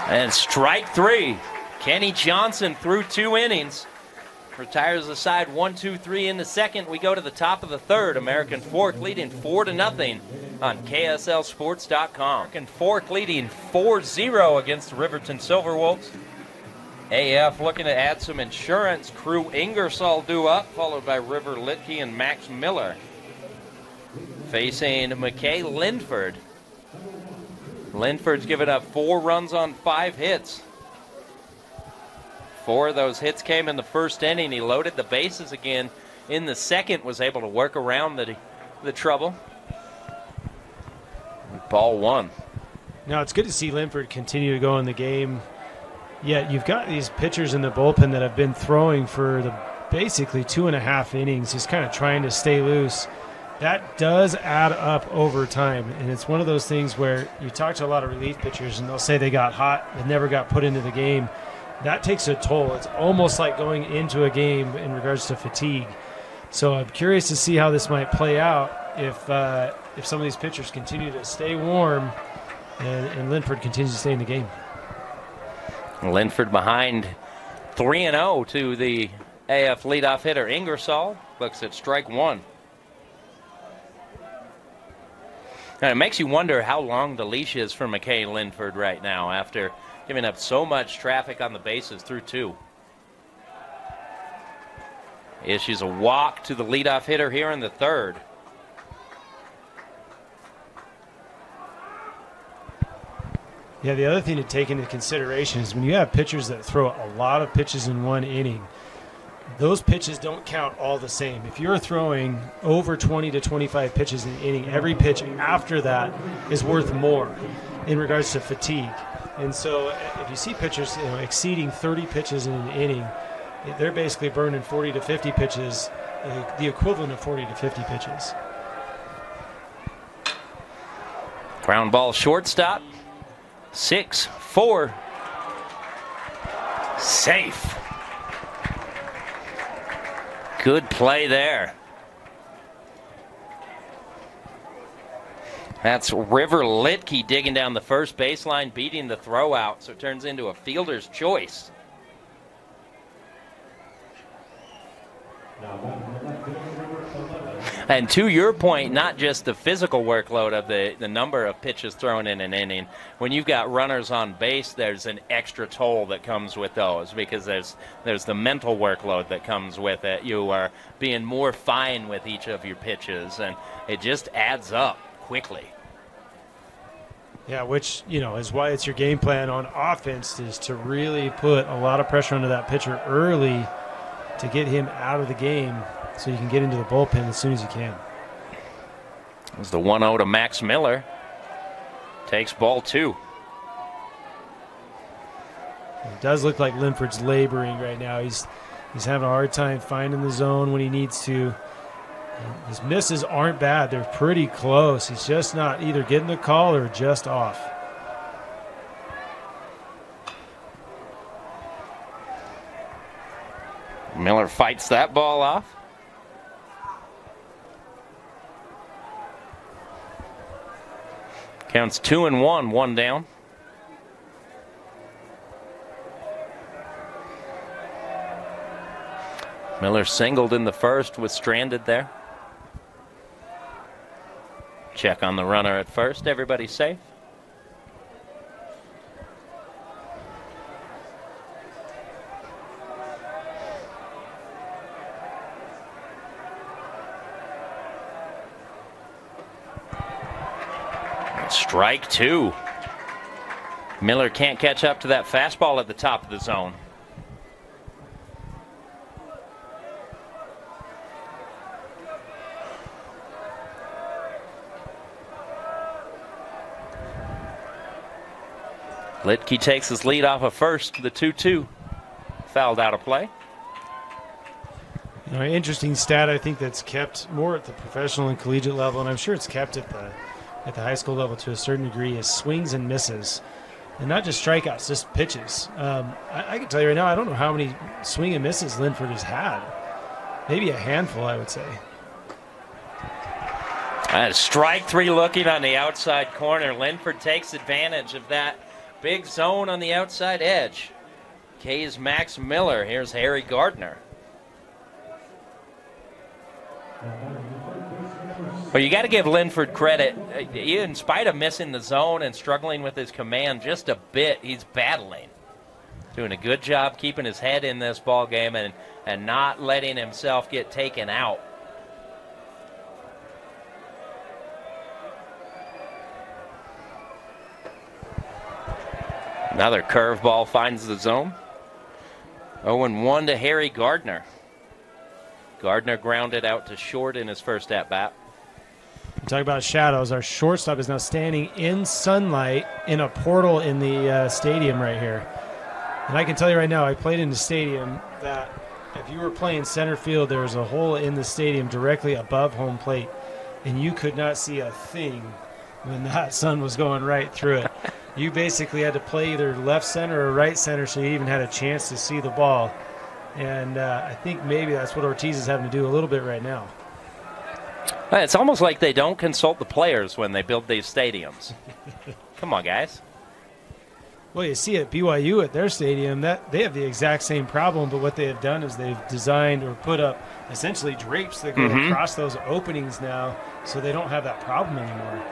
And strike three. Kenny Johnson through 2 innings. Retires the side 1-2-3 in the second. We go to the top of the third. American Fork leading 4-0 on KSLSports.com. American Fork leading 4-0 against the Riverton Silverwolves. AF looking to add some insurance. Crew Ingersoll due up, followed by River Litke and Max Miller. Facing McKay Linford. Linford's given up 4 runs on 5 hits. 4 of those hits came in the first inning. He loaded the bases again in the second, was able to work around the trouble. Ball 1. Now, it's good to see Linford continue to go in the game. Yet you've got these pitchers in the bullpen that have been throwing for the basically 2.5 innings, just kind of trying to stay loose. That does add up over time, and it's one of those things where you talk to a lot of relief pitchers, and they'll say they got hot and never got put into the game. That takes a toll. It's almost like going into a game in regards to fatigue. So I'm curious to see how this might play out if some of these pitchers continue to stay warm and Linford continues to stay in the game. Linford behind 3-0 to the AF leadoff hitter Ingersoll. Looks at strike one. And it makes you wonder how long the leash is for McKay Linford right now after giving up so much traffic on the bases through 2. Issues a walk to the leadoff hitter here in the 3rd. Yeah, the other thing to take into consideration is when you have pitchers that throw a lot of pitches in one inning, those pitches don't count all the same. If you're throwing over 20 to 25 pitches in an inning, every pitch after that is worth more in regards to fatigue. And so if you see pitchers exceeding 30 pitches in an inning, they're basically burning 40 to 50 pitches, the equivalent of 40 to 50 pitches. Ground ball shortstop. 6-4. Safe. Good play there. That's River Litke digging down the first baseline, beating the throw out, so it turns into a fielder's choice. And to your point, not just the physical workload of the number of pitches thrown in an inning. When you've got runners on base, there's an extra toll that comes with those because there's the mental workload that comes with it. You are being more fine with each of your pitches, and it just adds up quickly. Yeah, which, is why it's your game plan on offense, is to really put a lot of pressure onto that pitcher early to get him out of the game so you can get into the bullpen as soon as you can. It was the 1-0 to Max Miller. Takes ball 2. It does look like Linford's laboring right now. He's having a hard time finding the zone when he needs to. His misses aren't bad. They're pretty close. He's just not either getting the call or just off. Miller fights that ball off. Counts 2-1, 1 down. Miller singled in the first, was stranded there. Check on the runner at first. Everybody's safe. Strike 2. Miller can't catch up to that fastball at the top of the zone. Litke takes his lead off of first. The 2-2 fouled out of play. An interesting stat I think that's kept more at the professional and collegiate level, and I'm sure it's kept at the high school level to a certain degree, is swings and misses. And not just strikeouts, just pitches. I can tell you right now, I don't know how many swing and misses Linford has had. Maybe a handful, I would say. Strike 3 looking on the outside corner. Linford takes advantage of that big zone on the outside edge. K's Max Miller. Here's Harry Gardner. Well, you got to give Linford credit. In spite of missing the zone and struggling with his command just a bit, he's battling. Doing a good job keeping his head in this ball game and not letting himself get taken out. Another curveball finds the zone. 0-1 to Harry Gardner. Gardner grounded out to short in his first at-bat. We talk about shadows. Our shortstop is now standing in sunlight in a portal in the stadium right here. And I can tell you right now, I played in the stadium that If you were playing center field, there was a hole in the stadium directly above home plate, and you could not see a thing when that sun was going right through it. You basically had to play either left center or right center so you even had a chance to see the ball. And I think maybe that's what Ortiz is having to do a little bit right now. It's almost like they don't consult the players when they build these stadiums. Come on, guys. Well, you see at BYU at their stadium, that they have the exact same problem, but what they have done is they've designed or put up essentially drapes that go across those openings now, so they don't have that problem anymore.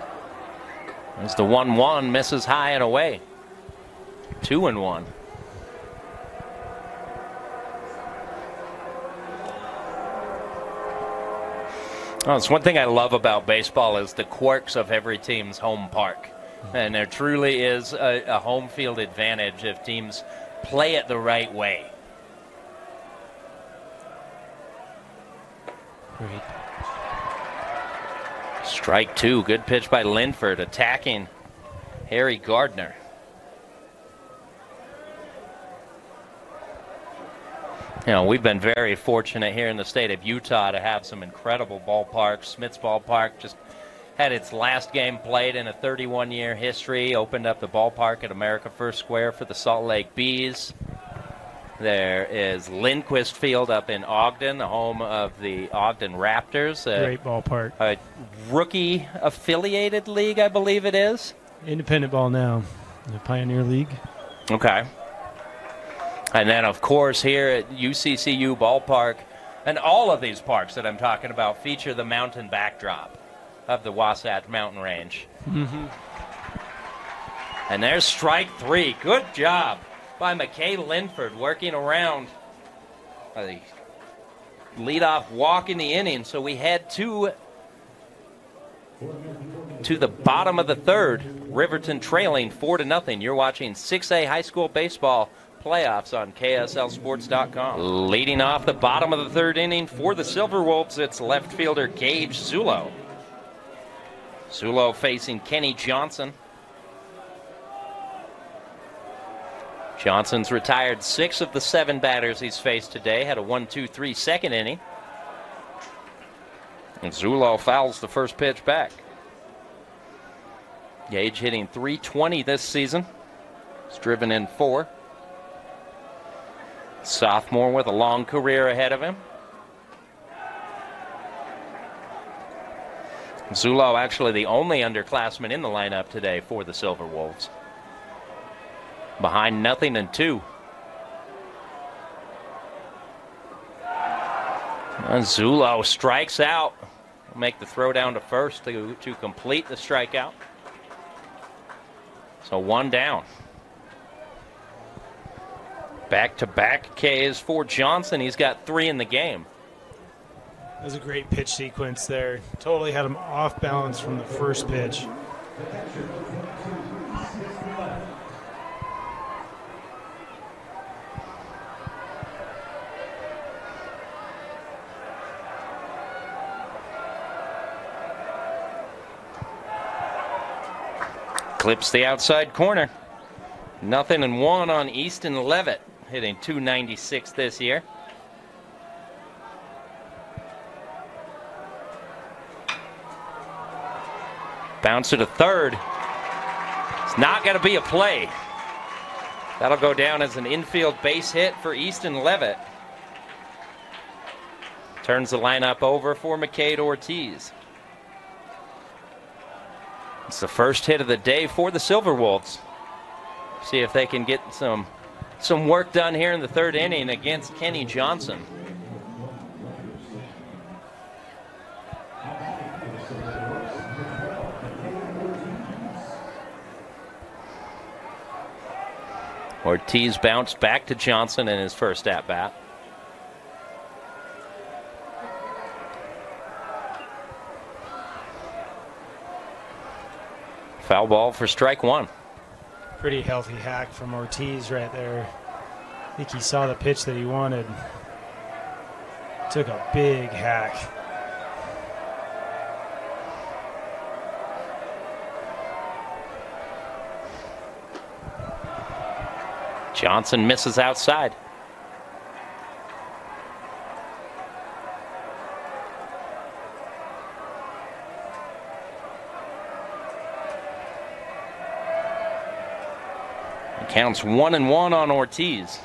There's the 1-1, misses high and away. 2-1. Oh, it's one thing I love about baseball is the quirks of every team's home park. And there truly is a home field advantage if teams play it the right way. Great. Strike 2. Good pitch by Linford attacking Harry Gardner. You know, we've been very fortunate here in the state of Utah to have some incredible ballparks. Smith's Ballpark just had its last game played in a 31-year history. Opened up the ballpark at American Fork Square for the Salt Lake Bees. There is Lindquist Field up in Ogden, the home of the Ogden Raptors. Great ballpark. A rookie-affiliated league, I believe it is. Independent ball now, the Pioneer League. Okay. And then, of course, here at UCCU Ballpark, and all of these parks that I'm talking about feature the mountain backdrop of the Wasatch Mountain Range. And there's strike 3. Good job by McKay Linford working around the leadoff walk in the inning. So we head to the bottom of the third. Riverton trailing 4-0. You're watching 6A high school baseball playoffs on KSLSports.com. Leading off the bottom of the third inning for the Silverwolves, it's left fielder Gage Zulo. Zulo facing Kenny Johnson. Johnson's retired 6 of the 7 batters he's faced today. Had a 1-2-3 second inning. And Zulo fouls the first pitch back. Gage hitting .320 this season. He's driven in 4. Sophomore with a long career ahead of him. Zulo actually the only underclassman in the lineup today for the Silverwolves. Behind 0-2. And Zulo strikes out. Will make the throw down to first to complete the strikeout. So 1 down. Back-to-back Ks for Johnson. He's got 3 in the game. That was a great pitch sequence there. Totally had him off balance from the first pitch. Clips the outside corner. 0-1 on Easton Levitt, hitting .296 this year. Bounce to the third. It's not going to be a play. That'll go down as an infield base hit for Easton Levitt. Turns the lineup over for McCade Ortiz. It's the first hit of the day for the Silverwolves. See if they can get some work done here in the third inning against Kenny Johnson. Ortiz bounced back to Johnson in his first at-bat. Foul ball for strike 1. Pretty healthy hack from Ortiz right there. I think he saw the pitch that he wanted. Took a big hack. Johnson misses outside. Counts 1-1 on Ortiz.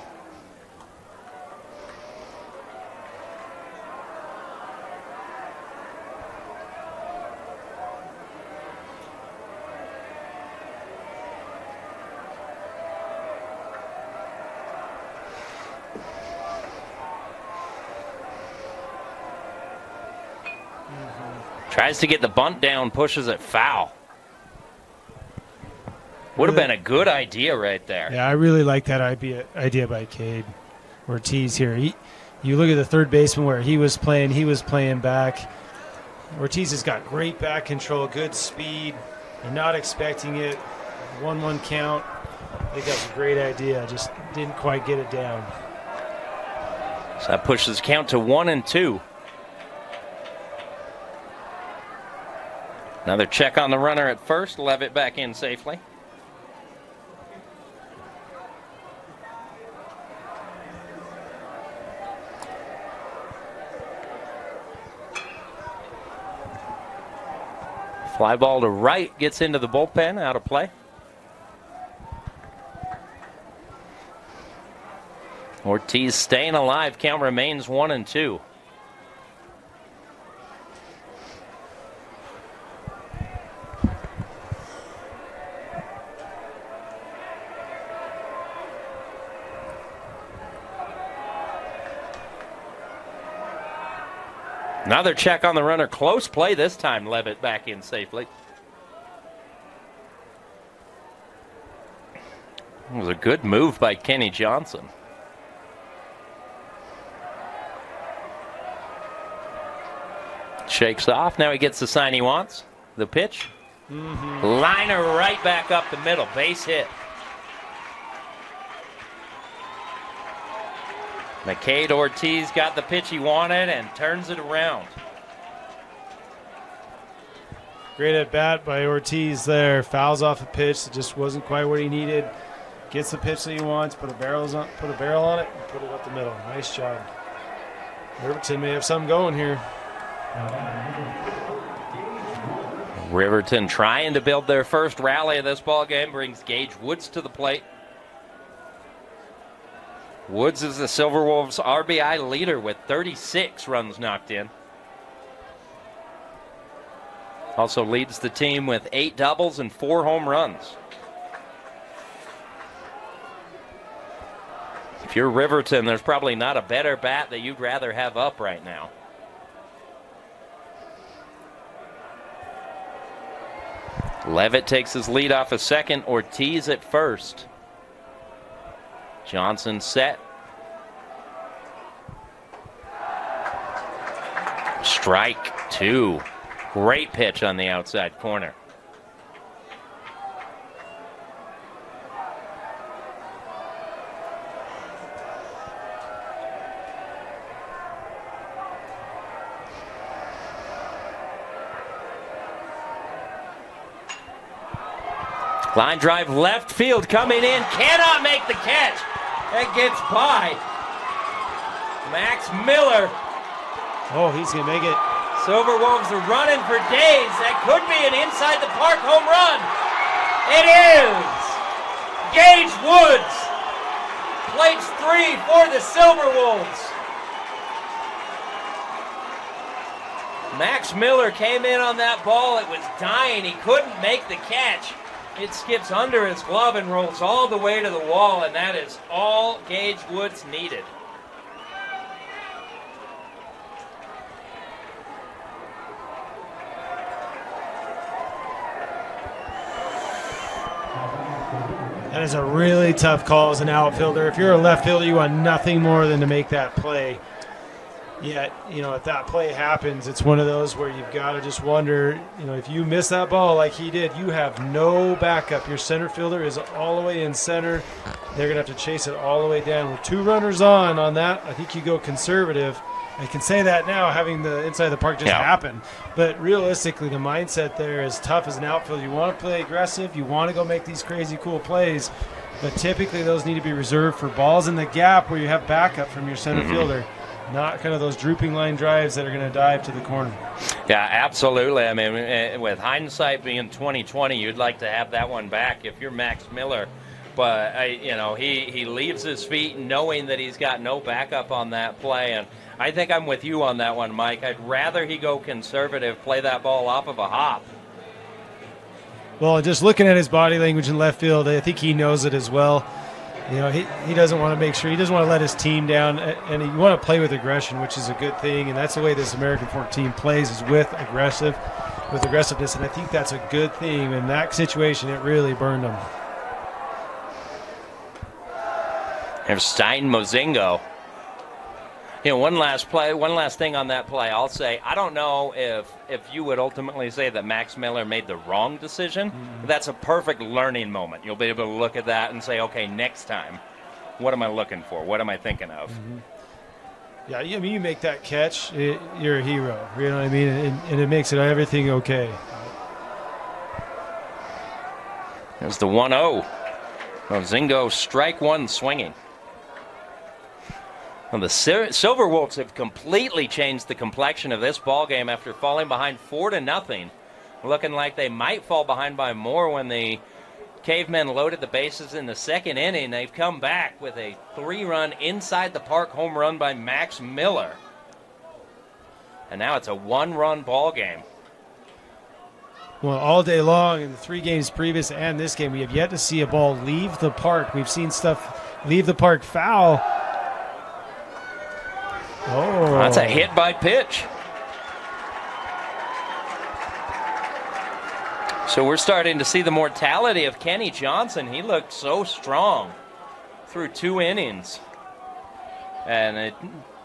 Tries to get the bunt down, pushes it foul. Would have been a good idea right there. Yeah, I really like that idea by Cade Ortiz here. You look at the third baseman where he was playing back. Ortiz has got great back control, good speed. You're not expecting it. 1-1 count. I think that's a great idea. Just didn't quite get it down. So that pushes the count to 1-2. Another check on the runner at first. Levitt back in safely. Fly ball to right, gets into the bullpen, out of play. Ortiz staying alive, count remains 1-2. Another check on the runner. Close play this time. Levitt back in safely. It was a good move by Kenny Johnson. Shakes off. Now he gets the sign he wants. The pitch. Liner right back up the middle. Base hit. McCade Ortiz got the pitch he wanted and turns it around. Great at bat by Ortiz there. Fouls off a pitch that just wasn't quite what he needed. Gets the pitch that he wants. Put a barrel on it. And put it up the middle. Nice job. Riverton may have something going here. Riverton trying to build their first rally of this ball game. Brings Gage Woods to the plate. Woods is the Silverwolves RBI leader with 36 runs knocked in. Also leads the team with 8 doubles and 4 home runs. If you're Riverton, there's probably not a better bat that you'd rather have up right now. Levitt takes his lead off a second. Ortiz at first. Johnson set. Strike 2. Great pitch on the outside corner. Line drive left field coming in. Cannot make the catch. That gets by. Max Miller. Oh, he's going to make it. Silverwolves are running for days. That could be an inside the park home run. It is. Gage Woods. Plates 3 for the Silverwolves. Max Miller came in on that ball. It was dying. He couldn't make the catch. It skips under his glove and rolls all the way to the wall, and that is all Gage Woods needed. That is a really tough call as an outfielder. If you're a left fielder, you want nothing more than to make that play. Yet, if that play happens, it's one of those where you've got to just wonder, if you miss that ball like he did, you have no backup. Your center fielder is all the way in center. They're going to have to chase it all the way down. With 2 runners on that, I think you go conservative. I can say that now, having the inside of the park just happen. But realistically, the mindset there is tough as an outfielder. You want to play aggressive. You want to go make these crazy cool plays. But typically, those need to be reserved for balls in the gap where you have backup from your center fielder. Not kind of those drooping line drives that are going to dive to the corner. Yeah, absolutely. I mean, with hindsight being 20/20, you'd like to have that one back. If you're Max Miller, But, he leaves his feet knowing that he's got no backup on that play. And I think I'm with you on that one, Mike. I'd rather he go conservative, play that ball off of a hop. Well, just looking at his body language in left field, I think he knows it as well. He doesn't want to make sure, he doesn't want to let his team down, and you want to play with aggression, which is a good thing, and that's the way this American Fork team plays, is with aggressiveness, and I think that's a good thing. In that situation, it really burned them. There's Stein Mozingo. One last thing on that play. I'll say, I don't know if you would ultimately say that Max Miller made the wrong decision. Mm-hmm. That's a perfect learning moment. You'll be able to look at that and say, okay, next time, what am I looking for? What am I thinking of? Mm-hmm. Yeah, you make that catch, you're a hero. You know what I mean? And it makes everything okay. There's the 1-0. Mozingo, strike one, swinging. Well, the Silverwolves have completely changed the complexion of this ball game after falling behind 4-0. Looking like they might fall behind by more when the Cavemen loaded the bases in the second inning. They've come back with a 3-run inside the park home run by Max Miller. And now it's a 1-run ball game. Well, all day long in the 3 games previous and this game, we have yet to see a ball leave the park. We've seen stuff leave the park foul. Oh, that's a hit by pitch. So we're starting to see the mortality of Kenny Johnson. He looked so strong through 2 innings. And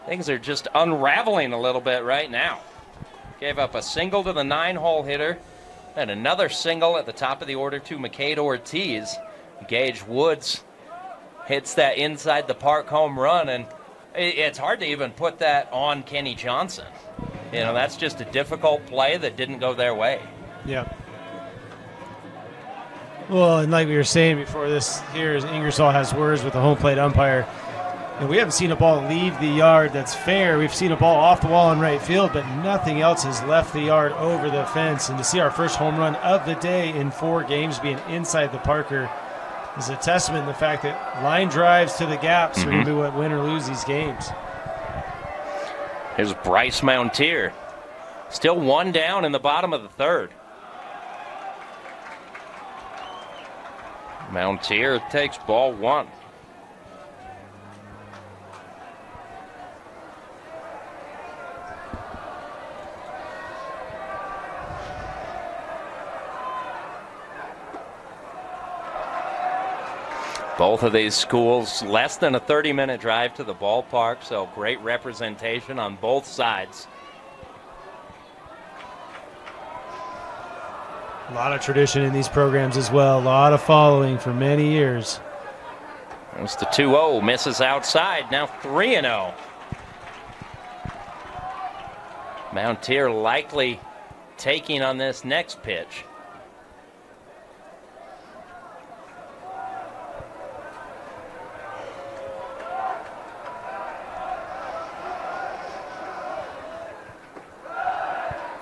things are just unraveling a little bit right now. Gave up a single to the 9-hole hitter and another single at the top of the order to McCade Ortiz. Gage Woods hits that inside the park home run, and it's hard to even put that on Kenny Johnson. That's just a difficult play that didn't go their way. Yeah. Well, and like we were saying before this, here is Ingersoll has words with the home plate umpire. And we haven't seen a ball leave the yard that's fair. We've seen a ball off the wall in right field, but nothing else has left the yard over the fence. And to see our first home run of the day in 4 games being inside the Parker is a testament to the fact that line drives to the gaps are going to be what win or lose these games. Here's Bryce Mountier. Still 1 down in the bottom of the 3rd. Mountier takes ball 1. Both of these schools less than a 30-minute drive to the ballpark, so great representation on both sides. A lot of tradition in these programs as well. A lot of following for many years. There's the 2-0, misses outside, now 3-0. Mountier likely taking on this next pitch.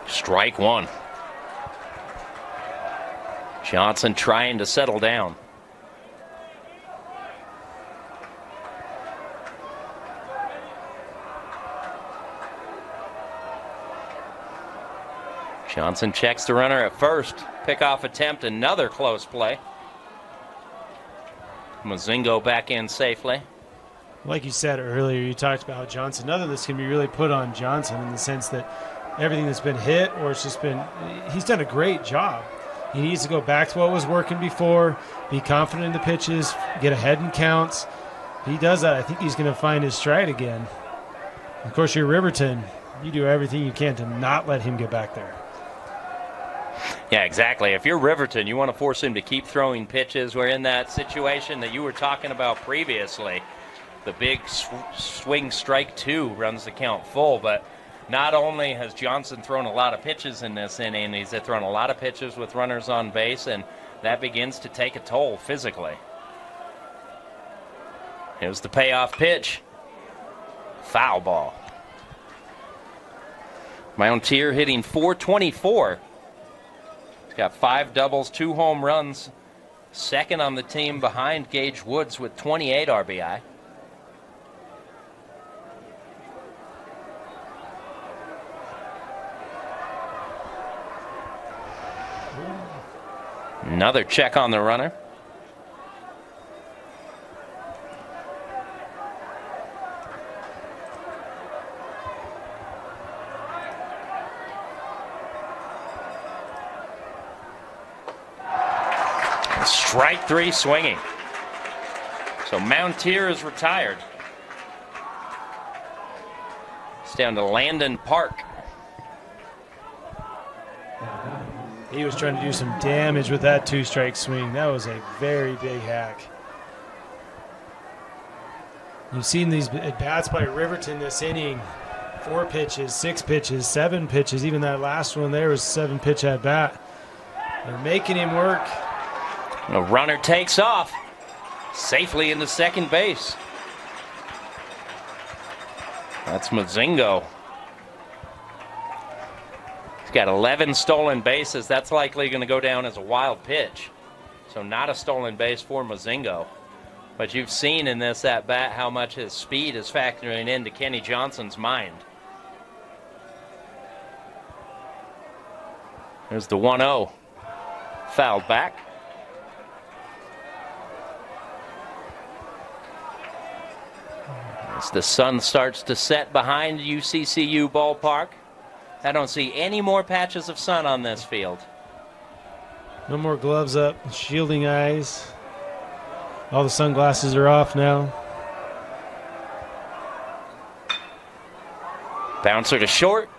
Strike 1. Johnson trying to settle down. Johnson checks the runner at first. Pickoff attempt, another close play. Mozingo back in safely. Like you said earlier, you talked about how Johnson, none of this can be really put on Johnson in the sense that everything that's been hit or it's just been, he's done a great job. He needs to go back to what was working before, be confident in the pitches, get ahead in counts. If he does that, I think he's going to find his stride again. Of course, you're Riverton. You do everything you can to not let him get back there. Yeah, exactly. If you're Riverton, you want to force him to keep throwing pitches. We're in that situation that you were talking about previously. The big swing strike 2 runs the count full, but not only has Johnson thrown a lot of pitches in this inning, he's thrown a lot of pitches with runners on base, and that begins to take a toll physically. Here's the payoff pitch. Foul ball. Mountier hitting .424. He's got 5 doubles, 2 home runs second on the team behind Gage Woods with 28 RBI. Another check on the runner. Strike three swinging. So Mountier is retired. It's down to Landon Park. He was trying to do some damage with that two-strike swing. That was a very big hack. You've seen these at-bats by Riverton this inning. 4 pitches, 6 pitches, 7 pitches. Even that last one there was 7-pitch at-bat. They're making him work. The runner takes off safely into second base. That's Mozingo. He's got 11 stolen bases. That's likely going to go down as a wild pitch. So not a stolen base for Mozingo. But you've seen in this at-bat how much his speed is factoring into Kenny Johnson's mind. There's the 1-0. Fouled back. As the sun starts to set behind UCCU ballpark, I don't see any more patches of sun on this field. No more gloves up, shielding eyes. All the sunglasses are off now. Bouncer to short.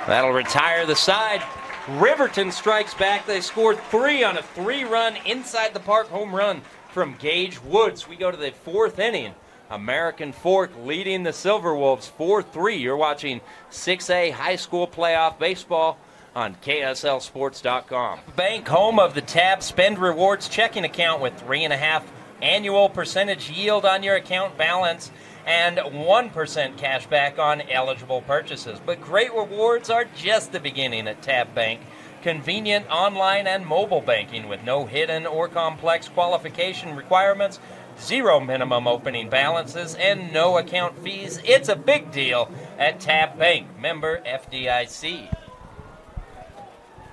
That'll retire the side. Riverton strikes back. They scored 3 on a 3-run inside the park home run from Gage Woods. We go to the 4th inning. American Fork leading the Silverwolves 4-3. You're watching 6A high school playoff baseball on KSLSports.com. Bank, home of the Tab Spend Rewards checking account with 3.5 annual percentage yield on your account balance and 1% cash back on eligible purchases. But great rewards are just the beginning at Tab Bank. Convenient online and mobile banking with no hidden or complex qualification requirements, 0 minimum opening balances, and no account fees. It's a big deal at Tab Bank, member FDIC.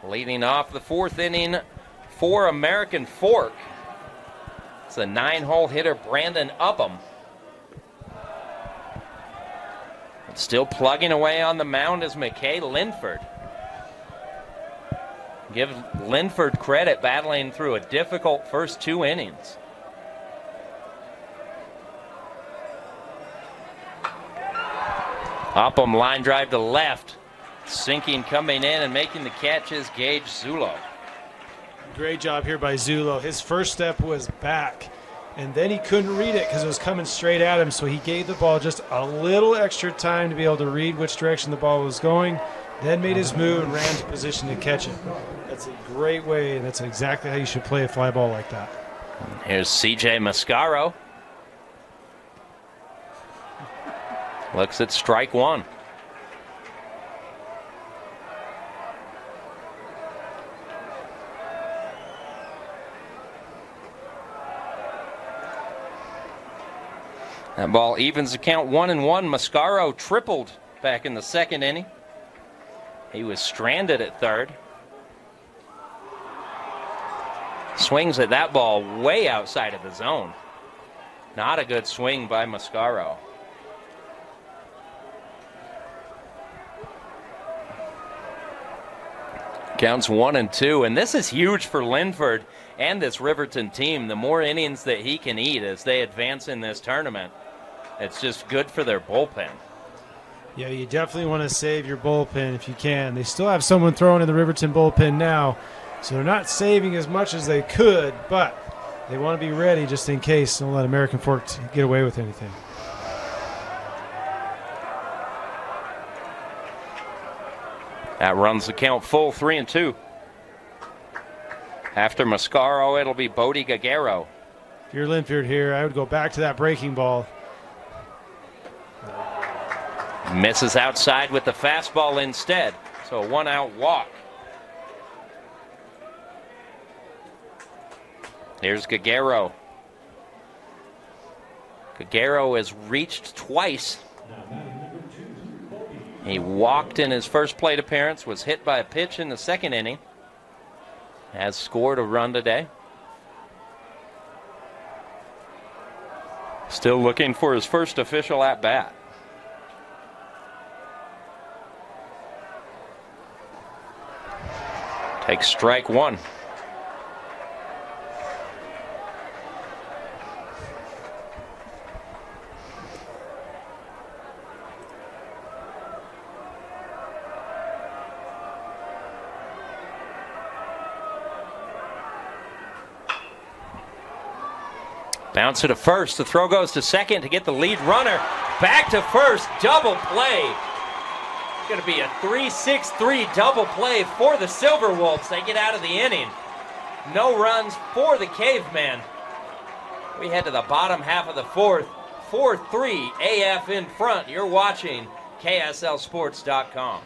Leading off the 4th inning for American Fork, it's a 9-hole hitter, Brandon Upham. Still plugging away on the mound is McKay Linford. Give Linford credit battling through a difficult first 2 innings. Upham line drive to left. Sinking coming in and making the catch is Gage Zulo. Great job here by Zulo. His first step was back, and then he couldn't read it because it was coming straight at him, so he gave the ball just a little extra time to be able to read which direction the ball was going, then made his move and ran to position to catch it. That's a great way, and that's exactly how you should play a fly ball like that. Here's CJ Mascaro. Looks at strike 1. That ball evens the count 1-1. Mascaro tripled back in the 2nd inning. He was stranded at 3rd. Swings at that ball way outside of the zone. Not a good swing by Mascaro. Counts 1-2, and this is huge for Linford and this Riverton team. The more innings that he can eat as they advance in this tournament, it's just good for their bullpen. Yeah, you definitely want to save your bullpen if you can. They still have someone throwing in the Riverton bullpen now, so they're not saving as much as they could, but they want to be ready just in case. Don't let American Fork get away with anything. That runs the count full, 3-2. After Mascaro, it'll be Bodie Gaguero. If you're Linford here, I would go back to that breaking ball. Misses outside with the fastball instead, so a 1-out walk. Here's Gagero. Gagero has reached twice. He walked in his first plate appearance, was hit by a pitch in the second inning. Has scored a run today. Still looking for his first official at-bat. Takes strike one. Bounce to first. The throw goes to second to get the lead runner. Back to first. Double play. It's going to be a 3-6-3 double play for the Silverwolves. They get out of the inning. No runs for the Cavemen. We head to the bottom half of the fourth. 4-3 AF in front. You're watching KSLSports.com.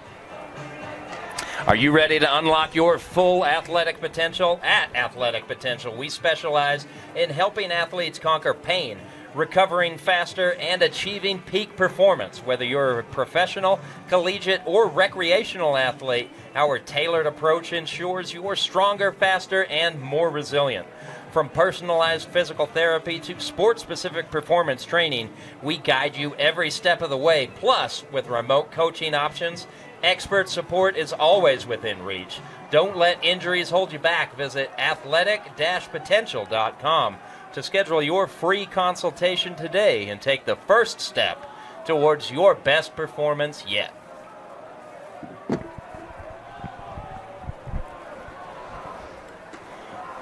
Are you ready to unlock your full athletic potential? At Athletic Potential, we specialize in helping athletes conquer pain, recovering faster, and achieving peak performance. Whether you're a professional, collegiate, or recreational athlete, our tailored approach ensures you're stronger, faster, and more resilient. From personalized physical therapy to sport-specific performance training, we guide you every step of the way. Plus, with remote coaching options, expert support is always within reach. Don't let injuries hold you back. Visit athletic-potential.com to schedule your free consultation today and take the first step towards your best performance yet.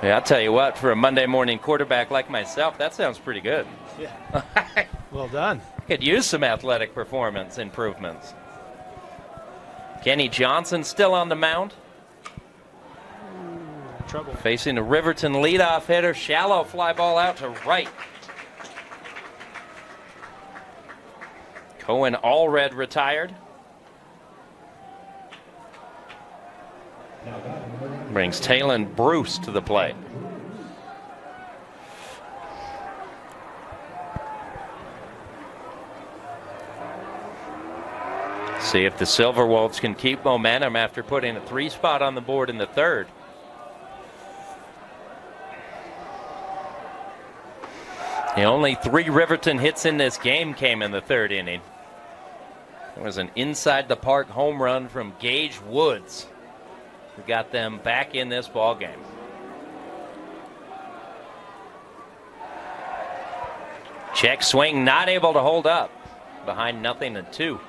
Yeah, I'll tell you what, for a Monday morning quarterback like myself, that sounds pretty good. Yeah. Well done. Could use some athletic performance improvements. Kenny Johnson still on the mound. Trouble. Facing a Riverton leadoff hitter. Shallow fly ball out to right. Cohen Allred retired. Brings Talon Bruce to the plate. See if the Silverwolves can keep momentum after putting a 3 spot on the board in the third. The only 3 Riverton hits in this game came in the third inning. It was an inside the park home run from Gage Woods, who got them back in this ball game. Check swing, not able to hold up. Behind 0-2.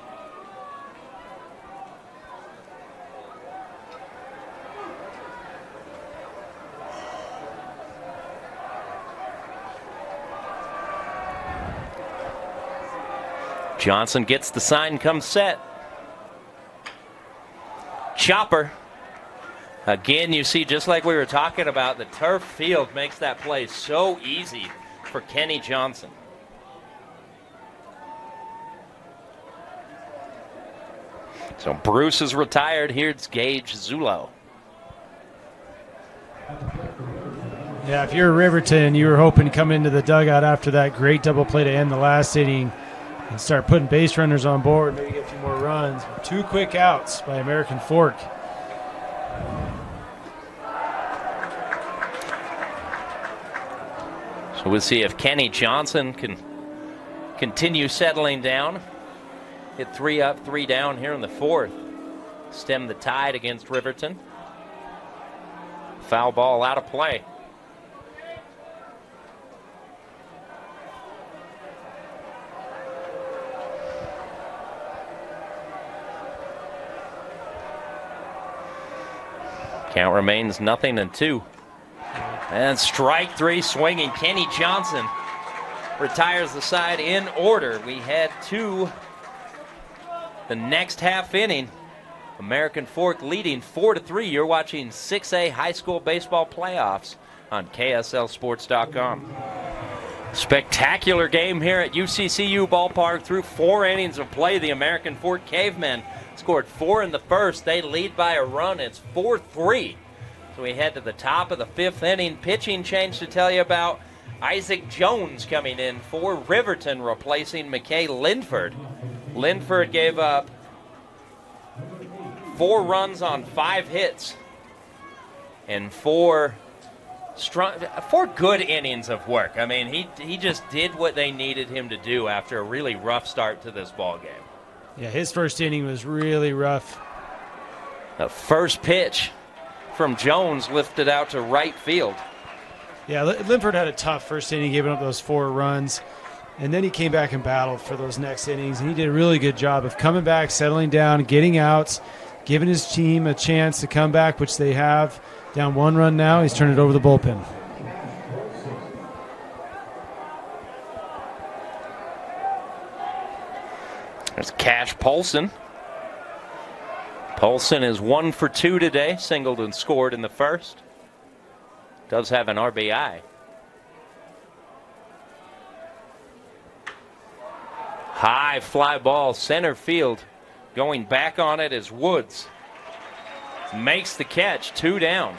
Johnson gets the sign, comes set. Chopper. Again, you see, just like we were talking about, the turf field makes that play so easy for Kenny Johnson. So Bruce is retired. Here's Gage Zulo. Yeah, if you're Riverton, you were hoping to come into the dugout after that great double play to end the last inning and start putting base runners on board, maybe get a few more runs. 2 quick outs by American Fork. So we'll see if Kenny Johnson can continue settling down. Hit 3 up, 3 down here in the fourth. Stem the tide against Riverton. Foul ball out of play. Count remains 0-2. And strike 3 swinging. Kenny Johnson retires the side in order. We head to the next half inning. American Fork leading 4-3. You're watching 6A high school baseball playoffs on KSLSports.com. Spectacular game here at UCCU Ballpark. Through 4 innings of play, the American Fork Cavemen scored 4 in the first. They lead by a run. It's 4-3 So we head to the top of the 5th inning. Pitching change to tell you about. Isaac Jones coming in for Riverton, replacing McKay Linford. Linford gave up 4 runs on 5 hits and 4 good innings of work. I mean, he just did what they needed him to do after a really rough start to this ball game. Yeah, his first inning was really rough. The first pitch from Jones lifted out to right field. Yeah, Linford had a tough first inning, giving up those 4 runs. And then he came back and battled for those next innings. And he did a really good job of coming back, settling down, getting outs, giving his team a chance to come back, which they have. Down 1 run now. He's turned it over the bullpen. There's Cash Paulson. Paulson is 1 for 2 today. Singled and scored in the first. Does have an RBI. High fly ball, center field. Going back on it is Woods. Makes the catch, 2 down.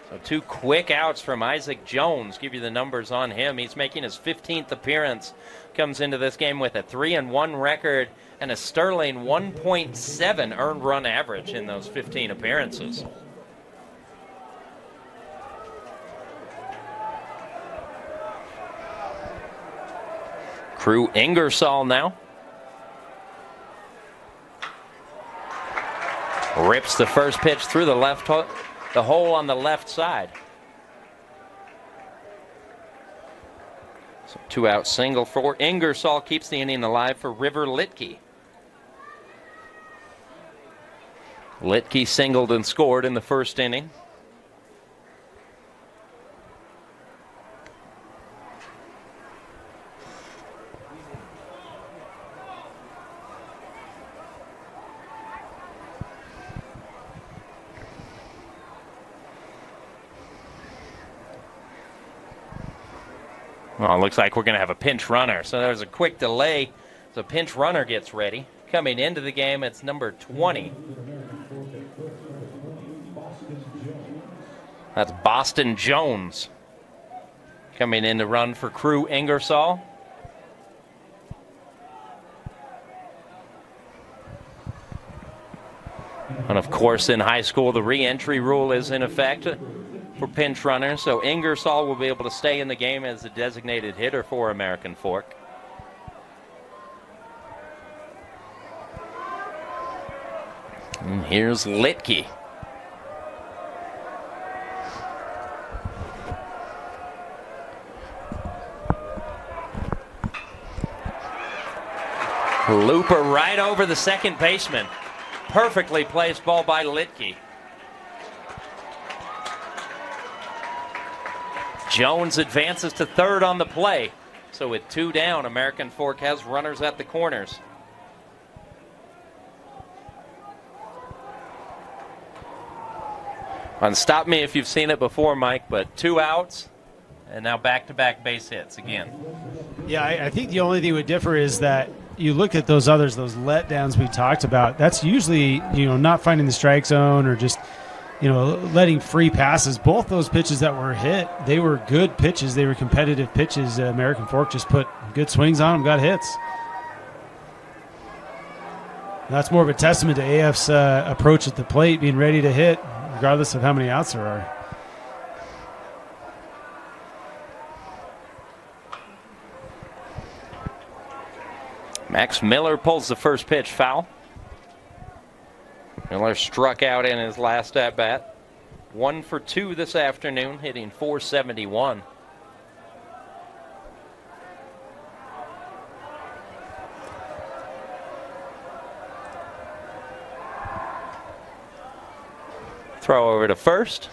So 2 quick outs from Isaac Jones. Give you the numbers on him. He's making his 15th appearance. Comes into this game with a 3-1 record and a sterling 1.7 earned run average in those 15 appearances. Crew Ingersoll now. Rips the first pitch through the the hole on the left side. So 2-out single for Ingersoll, keeps the inning alive for River Litke. Litke singled and scored in the first inning. Well, it looks like we're going to have a pinch runner. So there's a quick delay. The pinch runner gets ready. Coming into the game, it's number 20. That's Boston Jones coming in to run for Crew Ingersoll. And of course, in high school, the re-entry rule is in effect for pinch runners, so Ingersoll will be able to stay in the game as the designated hitter for American Fork. And here's Litke. Looper right over the second baseman. Perfectly placed ball by Litke. Jones advances to third on the play. So with 2 down, American Fork has runners at the corners. And stop me if you've seen it before, Mike, but 2 outs and now back-to-back base hits again. Yeah, I think the only thing would differ is that you look at those others, those letdowns we talked about. That's usually, not finding the strike zone or just, letting free passes. Both those pitches that were hit, they were good pitches. They were competitive pitches. American Fork just put good swings on them, got hits. That's more of a testament to AF's approach at the plate, being ready to hit, regardless of how many outs there are. Max Miller pulls the first pitch foul. Miller struck out in his last at-bat. 1 for 2 this afternoon, hitting .471. Throw over to first.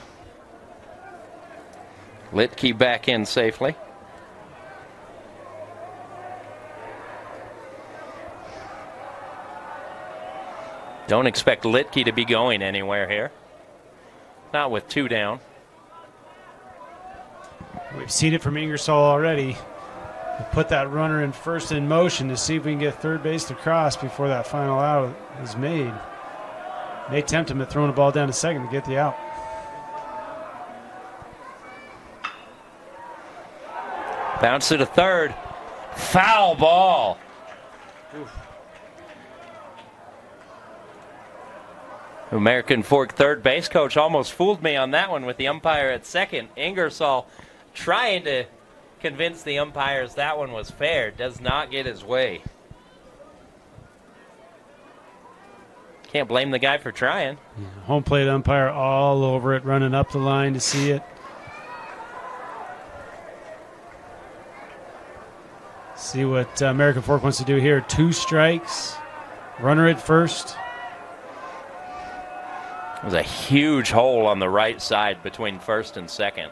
Litke back in safely. Don't expect Litke to be going anywhere here. Not with 2 down. We've seen it from Ingersoll already. We'll put that runner in first in motion to see if we can get third base to cross before that final out is made. May tempt him at throwing the ball down to second to get the out. Bounce to the third. Foul ball. Oof. American Fork third base coach almost fooled me on that one with the umpire at second. Ingersoll trying to convince the umpires that one was fair. Does not get his way. Can't blame the guy for trying. Yeah, home plate umpire all over it, running up the line to see it. See what American Fork wants to do here. 2 strikes. Runner at first. There's a huge hole on the right side between first and second.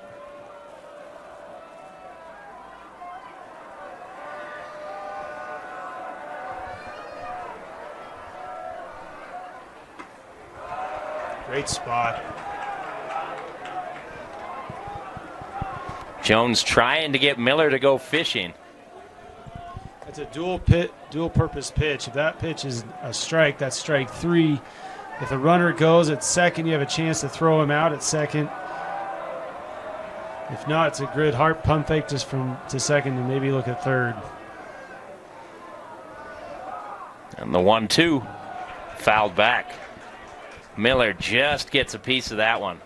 Great spot. Jones trying to get Miller to go fishing. That's a dual purpose pitch. If that pitch is a strike, that's strike 3. If the runner goes at second, you have a chance to throw him out at second. If not, it's a good heart pump fake just to second and maybe look at third. And the 1-2 fouled back. Miller just gets a piece of that one.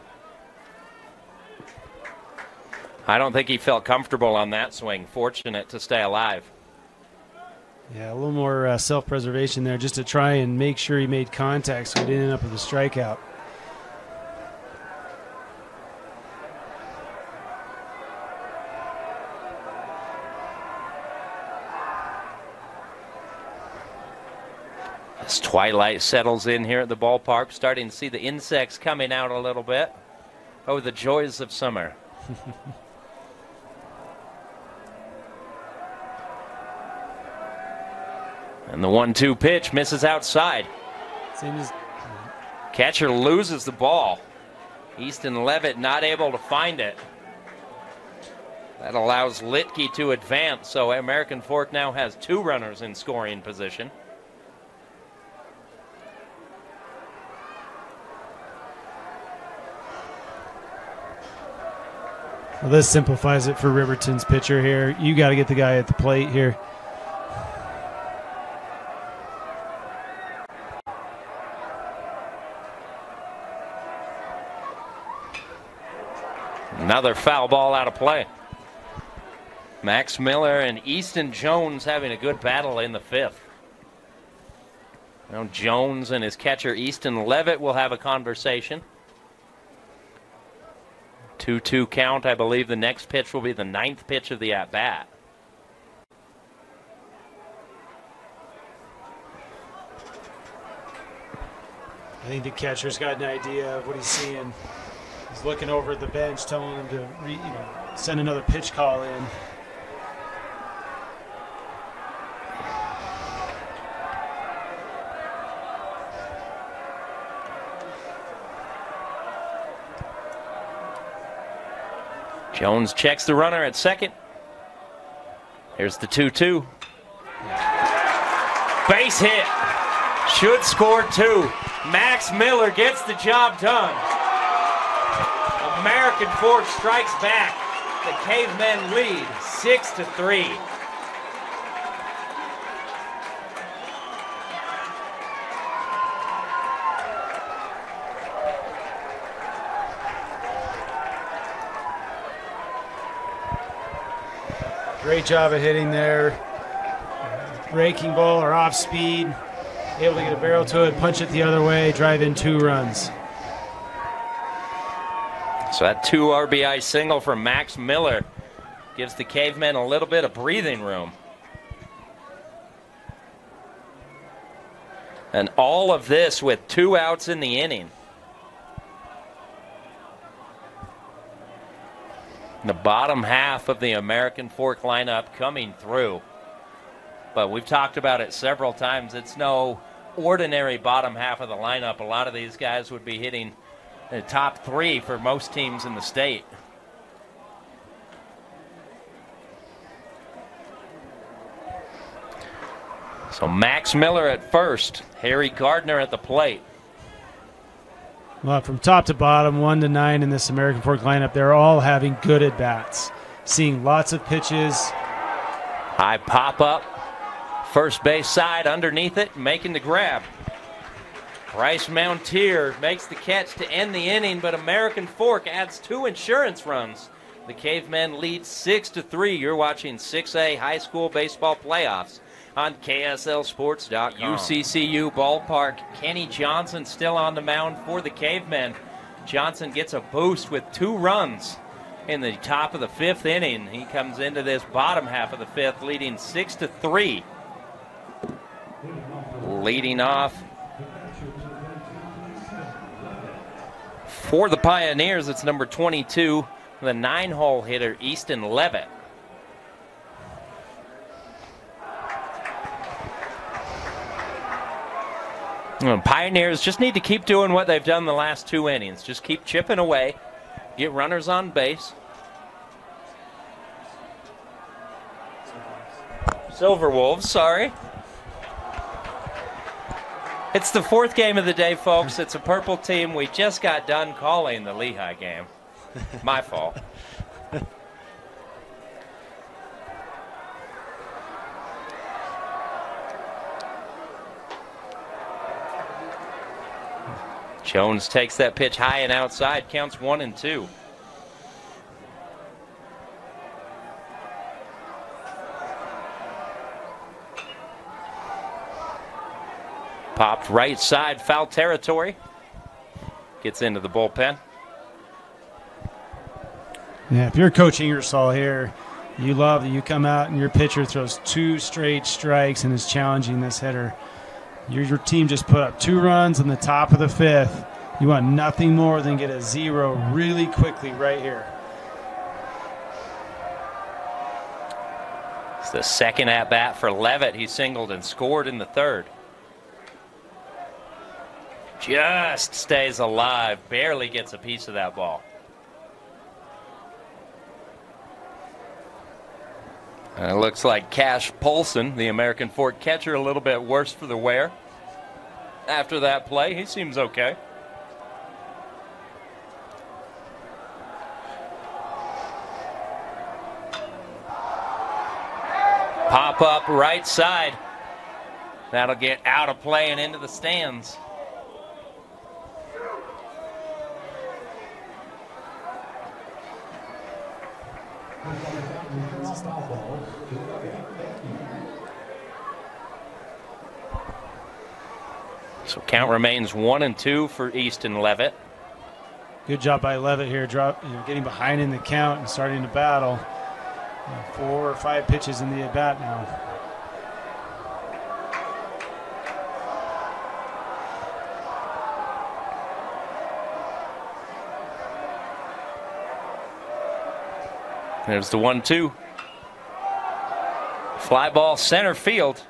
I don't think he felt comfortable on that swing. Fortunate to stay alive. Yeah, a little more self-preservation there just to try and make sure he made contact so he didn't end up with a strikeout. As twilight settles in here at the ballpark, starting to see the insects coming out a little bit. Oh, the joys of summer. And the 1-2 pitch misses outside. Catcher loses the ball. Easton Levitt not able to find it. That allows Litke to advance, so American Fork now has 2 runners in scoring position. Well, this simplifies it for Riverton's pitcher here. You got to get the guy at the plate here. Another foul ball out of play. Max Miller and Easton Jones having a good battle in the 5th. Now Jones and his catcher Easton Levitt will have a conversation. 2-2 count. I believe the next pitch will be the 9th pitch of the at-bat. I think the catcher's got an idea of what he's seeing. He's looking over at the bench, telling him to send another pitch call in. Jones checks the runner at second. Here's the 2-2. Base hit. Should score 2. Max Miller gets the job done. American Fork strikes back. The Cavemen lead 6-3. Great job of hitting there. Breaking ball or off speed. Able to get a barrel to it, punch it the other way, drive in 2 runs. So that 2 RBI single from Max Miller gives the Cavemen a little bit of breathing room. And all of this with 2 outs in the inning. The bottom half of the American Fork lineup coming through. But we've talked about it several times. It's no ordinary bottom half of the lineup. A lot of these guys would be hitting the top 3 for most teams in the state. So Max Miller at first, Harry Gardner at the plate. Well, from top to bottom, 1 to 9 in this American Fork lineup, they're all having good at-bats. seeing lots of pitches. High pop up. First base side underneath it, making the grab. Bryce Mountier makes the catch to end the inning, but American Fork adds 2 insurance runs. The Cavemen lead 6-3. You're watching 6A high school baseball playoffs on KSLSports.com. UCCU ballpark. Kenny Johnson still on the mound for the Cavemen. Johnson gets a boost with 2 runs in the top of the 5th inning. He comes into this bottom half of the 5th, leading 6-3. Leading off for the Pioneers, it's number 22, the 9-hole hitter, Easton Levitt. Pioneers just need to keep doing what they've done the last 2 innings. Just keep chipping away, get runners on base. Silverwolves, sorry. It's the 4th game of the day, folks. It's a purple team. We just got done calling the Lehigh game. My fault. Jones takes that pitch high and outside, counts 1-2. Popped right side, foul territory. Gets into the bullpen. Yeah, if you're coaching Ingersoll here, you love that you come out and your pitcher throws 2 straight strikes and is challenging this hitter. Your team just put up 2 runs in the top of the 5th. You want nothing more than get a 0 really quickly right here. It's the second at bat for Levitt. He singled and scored in the 3rd. Just stays alive, barely gets a piece of that ball. And it looks like Cash Polson, the American Fork catcher, a little bit worse for the wear. After that play, he seems okay. Pop up right side. That'll get out of play and into the stands. So count remains 1-2 for Easton Levitt. Good job by Levitt here, getting behind in the count and starting to battle. 4 or 5 pitches in the at-bat now. There's the 1-2. Fly ball center field.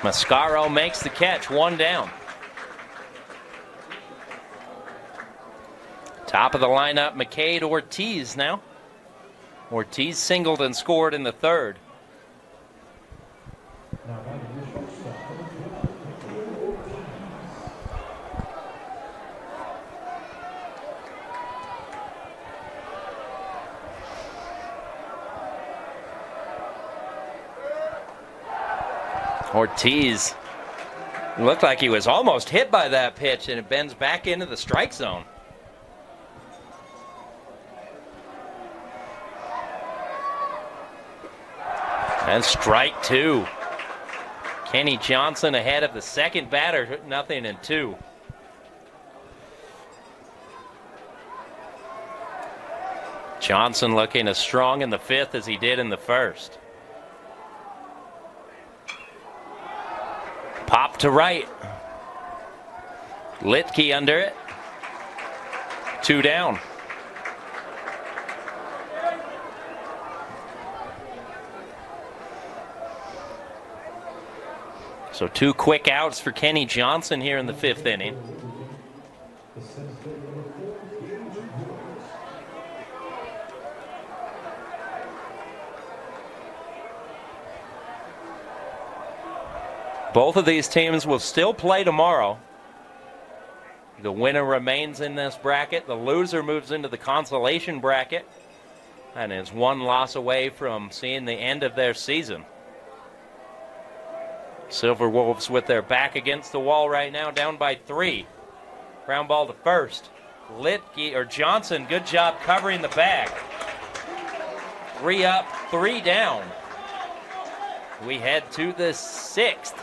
Mascaro makes the catch, 1 down. Top of the lineup, McCade Ortiz now. Ortiz singled and scored in the 3rd. Ortiz looked like he was almost hit by that pitch, and it bends back into the strike zone. And strike 2. Kenny Johnson ahead of the second batter, 0-2. Johnson looking as strong in the 5th as he did in the 1st. Pop to right. Litke under it. 2 down. So 2 quick outs for Kenny Johnson here in the 5th inning. Both of these teams will still play tomorrow. The winner remains in this bracket. The loser moves into the consolation bracket and is one loss away from seeing the end of their season. Silverwolves with their back against the wall right now, down by 3. Ground ball to first. Johnson, good job covering the bag. 3 up, 3 down. We head to the 6th.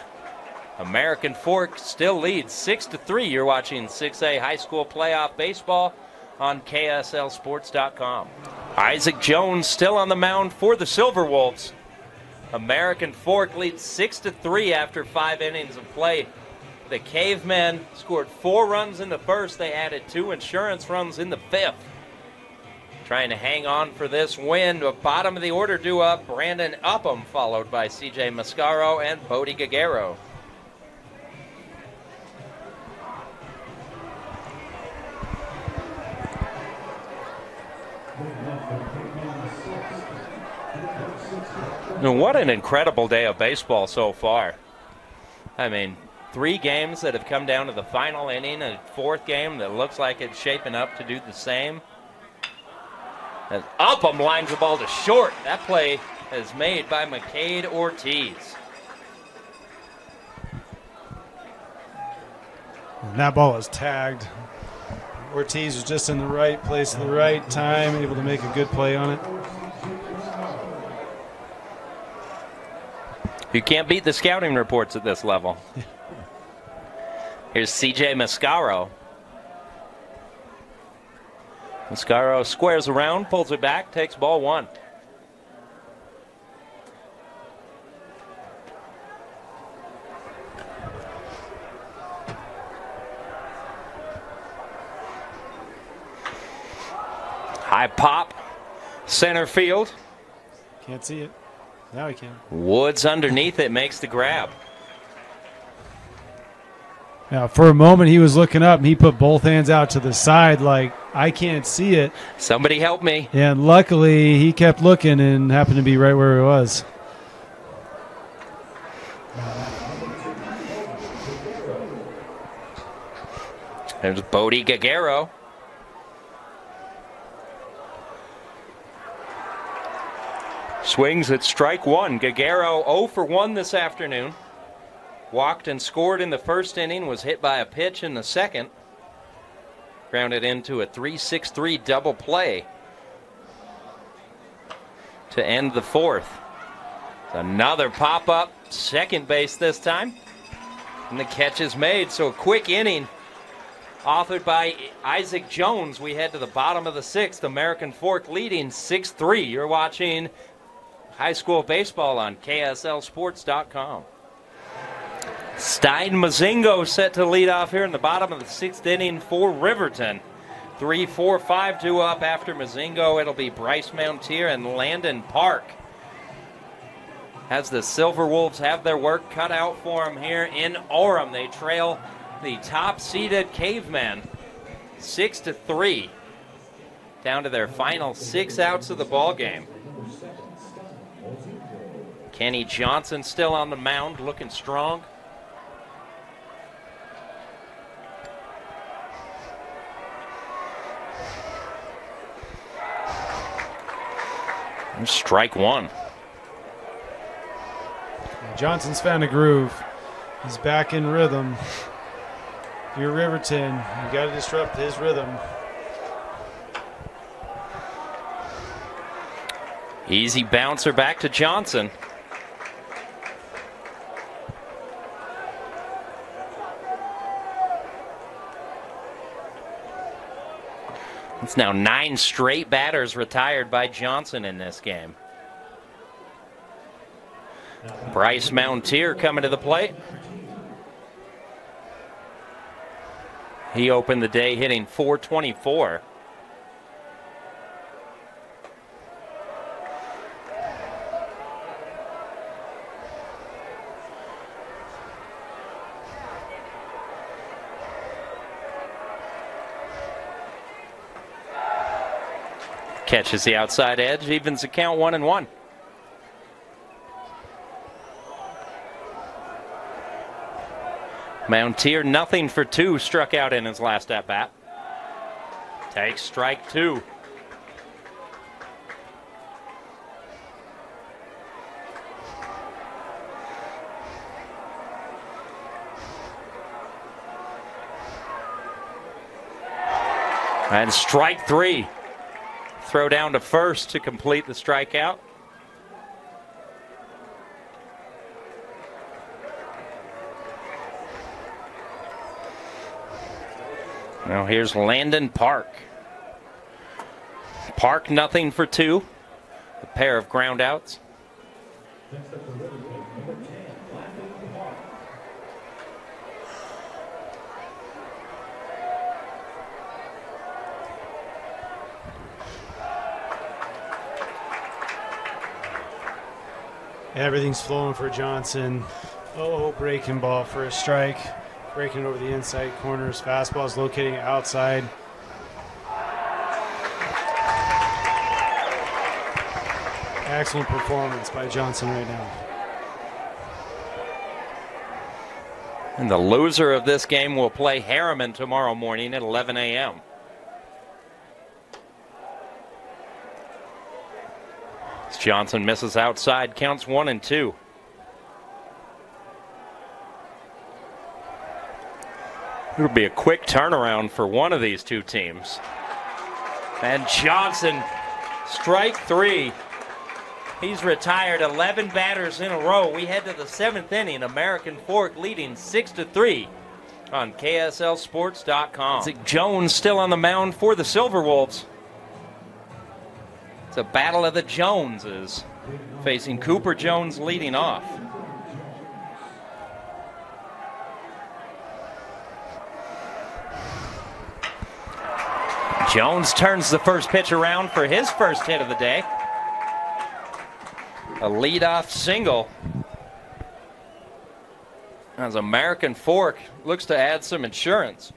American Fork still leads 6-3. You're watching 6A high school playoff baseball on KSLSports.com. Isaac Jones still on the mound for the Silverwolves. American Fork leads 6-3 after 5 innings of play. The Cavemen scored 4 runs in the first. They added 2 insurance runs in the 5th. Trying to hang on for this win. The bottom of the order due up. Brandon Upham, followed by CJ Mascaro and Bodie Gagero. And what an incredible day of baseball so far. I mean, 3 games that have come down to the final inning, a 4th game that looks like it's shaping up to do the same. As Upham lines the ball to short. That play is made by McCade Ortiz. And that ball was tagged. Ortiz was just in the right place at the right time, able to make a good play on it. You can't beat the scouting reports at this level. Here's CJ Mascaro. Mascaro squares around, pulls it back, takes ball 1. High pop, center field. Can't see it. Now he can. Woods underneath it, makes the grab. Now, for a moment, he was looking up, and he put both hands out to the side like, I can't see it. Somebody help me. And luckily, he kept looking and happened to be right where he was. There's Bodie Gagero. Swings at strike 1. Gagero 0 for 1 this afternoon. Walked and scored in the first inning, was hit by a pitch in the second. Grounded into a 3-6-3 double play to end the 4th. Another pop-up, second base this time. And the catch is made, so a quick inning authored by Isaac Jones. We head to the bottom of the 6th. American Fork leading 6-3. You're watching high school baseball on KSLSports.com. Stein Mazingo set to lead off here in the bottom of the 6th inning for Riverton. 3-4-5 due up after Mazingo. It'll be Bryce Mountier and Landon Park. As the Silverwolves have their work cut out for them here in Orem. They trail the top-seeded Cavemen 6-3. Down to their final 6 outs of the ball game. Kenny Johnson still on the mound, looking strong. And strike 1. Johnson's found a groove. He's back in rhythm. If you're Riverton, you got to disrupt his rhythm. Easy bouncer back to Johnson. It's now 9 straight batters retired by Johnson in this game. Bryce Mountier coming to the plate. He opened the day hitting .424. Catches the outside edge, evens the count 1-1. Mountier, nothing for 2, struck out in his last at-bat. Takes strike 2. And strike 3. Throw down to first to complete the strikeout. Now here's Landon Park. Park, nothing for 2. A pair of ground outs. Everything's flowing for Johnson. Oh, breaking ball for a strike. Breaking over the inside corners. Fastball is locating outside. Excellent performance by Johnson right now. And the loser of this game will play Harriman tomorrow morning at 11 a.m. Johnson misses outside, counts 1-2. It'll be a quick turnaround for one of these two teams. And Johnson, strike 3. He's retired 11 batters in a row. We head to the 7th inning. American Fork leading 6-3 on KSLSports.com. Jones still on the mound for the Silverwolves. It's a battle of the Joneses, facing Cooper Jones leading off. Jones turns the first pitch around for his first hit of the day. A leadoff single. As American Fork looks to add some insurance.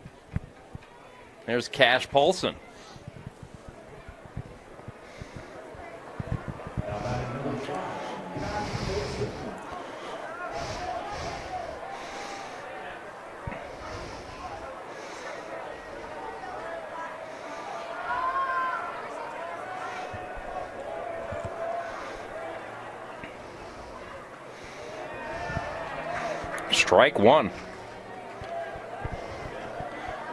There's Cash Polson. Strike 1.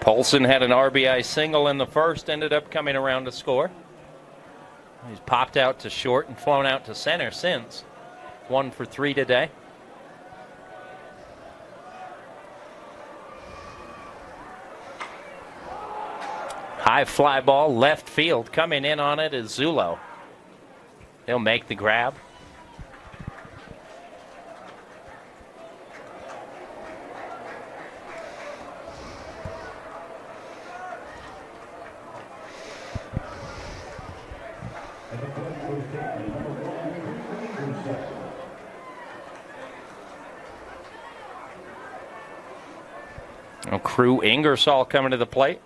Polson had an RBI single in the first, ended up coming around to score. He's popped out to short and flown out to center since. 1 for 3 today. High fly ball, left field. Coming in on it is Zulo. He'll make the grab. Crew Ingersoll coming to the plate.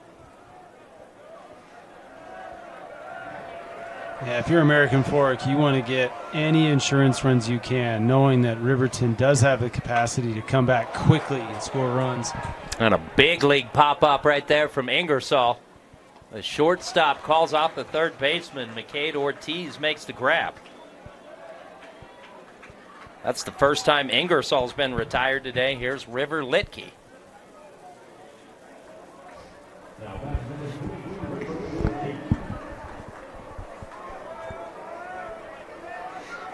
Yeah, if you're American Fork, you want to get any insurance runs you can, knowing that Riverton does have the capacity to come back quickly and score runs. And a big league pop-up right there from Ingersoll. The shortstop calls off the third baseman. McCade Ortiz makes the grab. That's the first time Ingersoll's been retired today. Here's River Litke.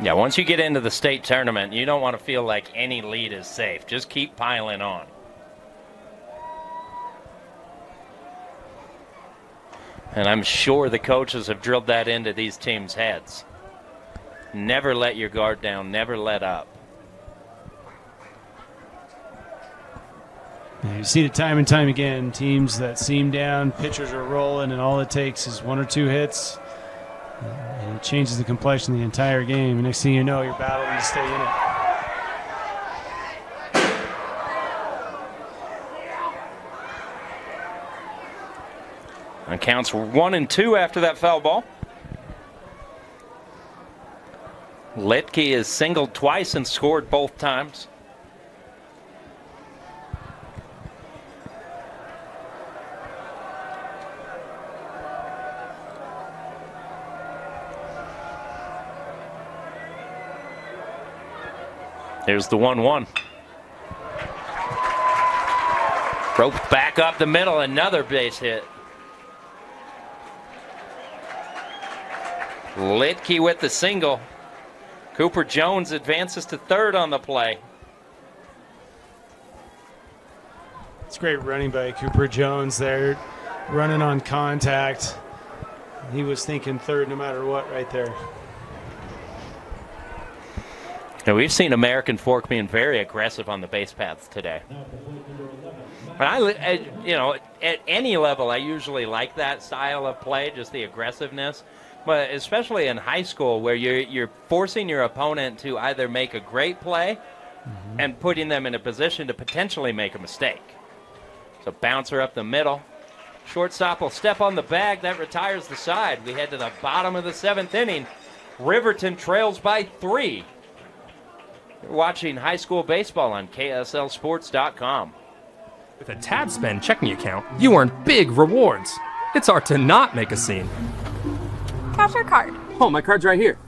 Yeah, once you get into the state tournament, you don't want to feel like any lead is safe. Just keep piling on. And I'm sure the coaches have drilled that into these teams' heads. Never let your guard down, never let up. Yeah, you see it time and time again. Teams that seem down, pitchers are rolling, and all it takes is 1 or 2 hits. And it changes the complexion of the entire game. And next thing you know, you're battling to stay in it. And counts 1-2 after that foul ball. Litke has singled twice and scored both times. Here's the 1-1. Roped back up the middle, another base hit. Litke with the single. Cooper Jones advances to third on the play. It's great running by Cooper Jones there, running on contact. He was thinking third no matter what right there. Now, we've seen American Fork being very aggressive on the base paths today. And at any level, I usually like that style of play, just the aggressiveness. But especially in high school, where you're forcing your opponent to either make a great play and putting them in a position to potentially make a mistake. So bouncer up the middle. Shortstop will step on the bag. That retires the side. We head to the bottom of the 7th inning. Riverton trails by 3. You're watching high school baseball on KSLSports.com. With a TabSpend checking account, you earn big rewards. It's hard to not make a scene. Cash or card? Oh, my card's right here.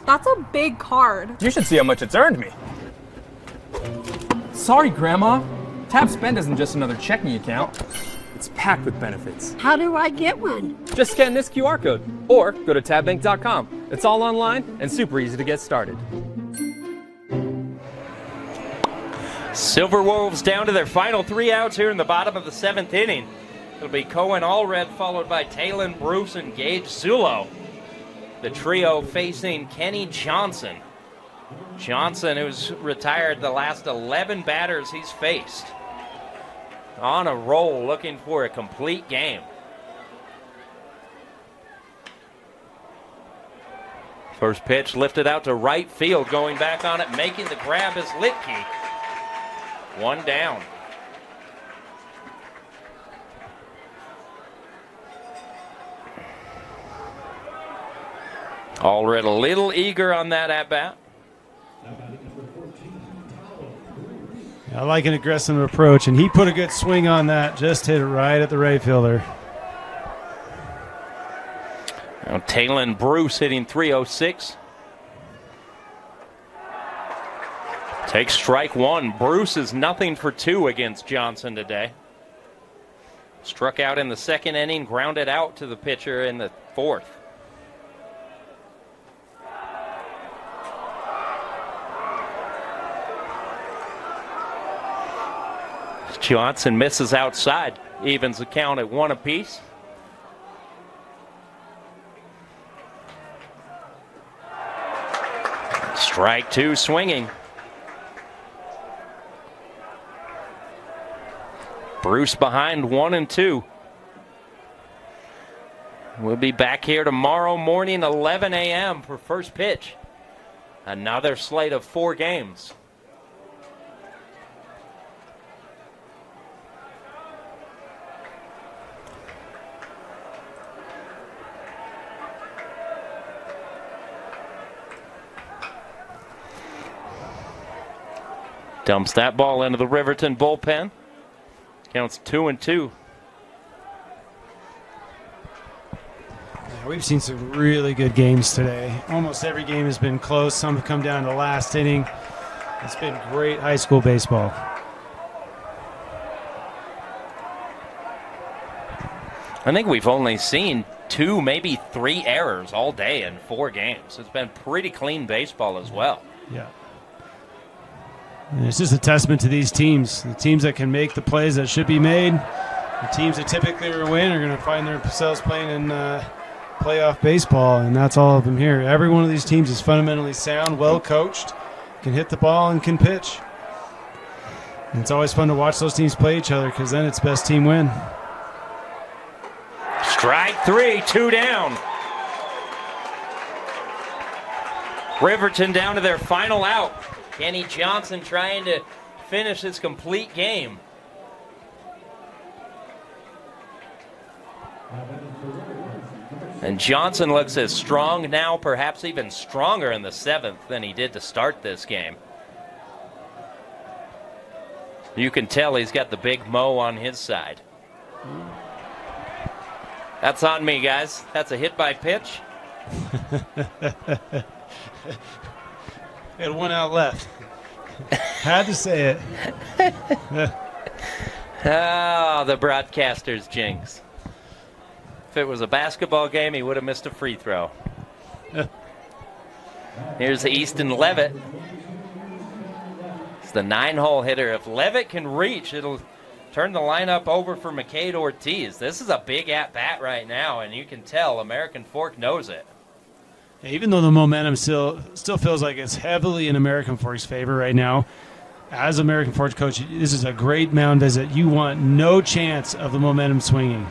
That's a big card. You should see how much it's earned me. Sorry, Grandma. TabSpend isn't just another checking account. It's packed with benefits. How do I get one? Just scan this QR code or go to tabbank.com. It's all online and super easy to get started. Silverwolves down to their final 3 outs here in the bottom of the 7th inning. It'll be Cohen Allred followed by Talon Bruce and Gage Zulo. The trio facing Kenny Johnson. Johnson, who's retired the last 11 batters he's faced. On a roll, looking for a complete game. First pitch lifted out to right field, going back on it, making the grab is Litke. 1 down. Allred a little eager on that at-bat. I like an aggressive approach, and he put a good swing on that. Just hit it right at the right fielder. Now Talon Bruce hitting .306. Takes strike 1. Bruce is 0 for 2 against Johnson today. Struck out in the 2nd inning, grounded out to the pitcher in the 4th. Johnson misses outside, evens the count at 1 apiece. Strike 2 swinging. Bruce behind 1-2. We'll be back here tomorrow morning, 11 a.m. for first pitch. Another slate of 4 games. Dumps that ball into the Riverton bullpen. Counts 2-2. We've seen some really good games today. Almost every game has been close. Some have come down to the last inning. It's been great high school baseball. I think we've only seen 2, maybe 3 errors all day in 4 games. It's been pretty clean baseball as well. Yeah. And it's just a testament to these teams. The teams that can make the plays that should be made. The teams that typically win are going to find themselves playing in playoff baseball, and that's all of them here. Every one of these teams is fundamentally sound, well coached, can hit the ball and can pitch. And it's always fun to watch those teams play each other because then it's best team win. Strike 3, 2 down. Riverton down to their final out. Kenny Johnson trying to finish this complete game. And Johnson looks as strong now, perhaps even stronger in the 7th than he did to start this game. You can tell he's got the big mo on his side. That's on me, guys. That's a hit by pitch. Had one out left. Had to say it. Oh, the broadcaster's jinx. If it was a basketball game, he would have missed a free throw. Here's Easton Levitt. It's the 9-hole hitter. If Levitt can reach, it'll turn the lineup over for McCade Ortiz. This is a big at-bat right now, and you can tell American Fork knows it. Even though the momentum still feels like it's heavily in American Fork's favor right now, as American Fork's coach, this is a great mound visit. You want no chance of the momentum swinging.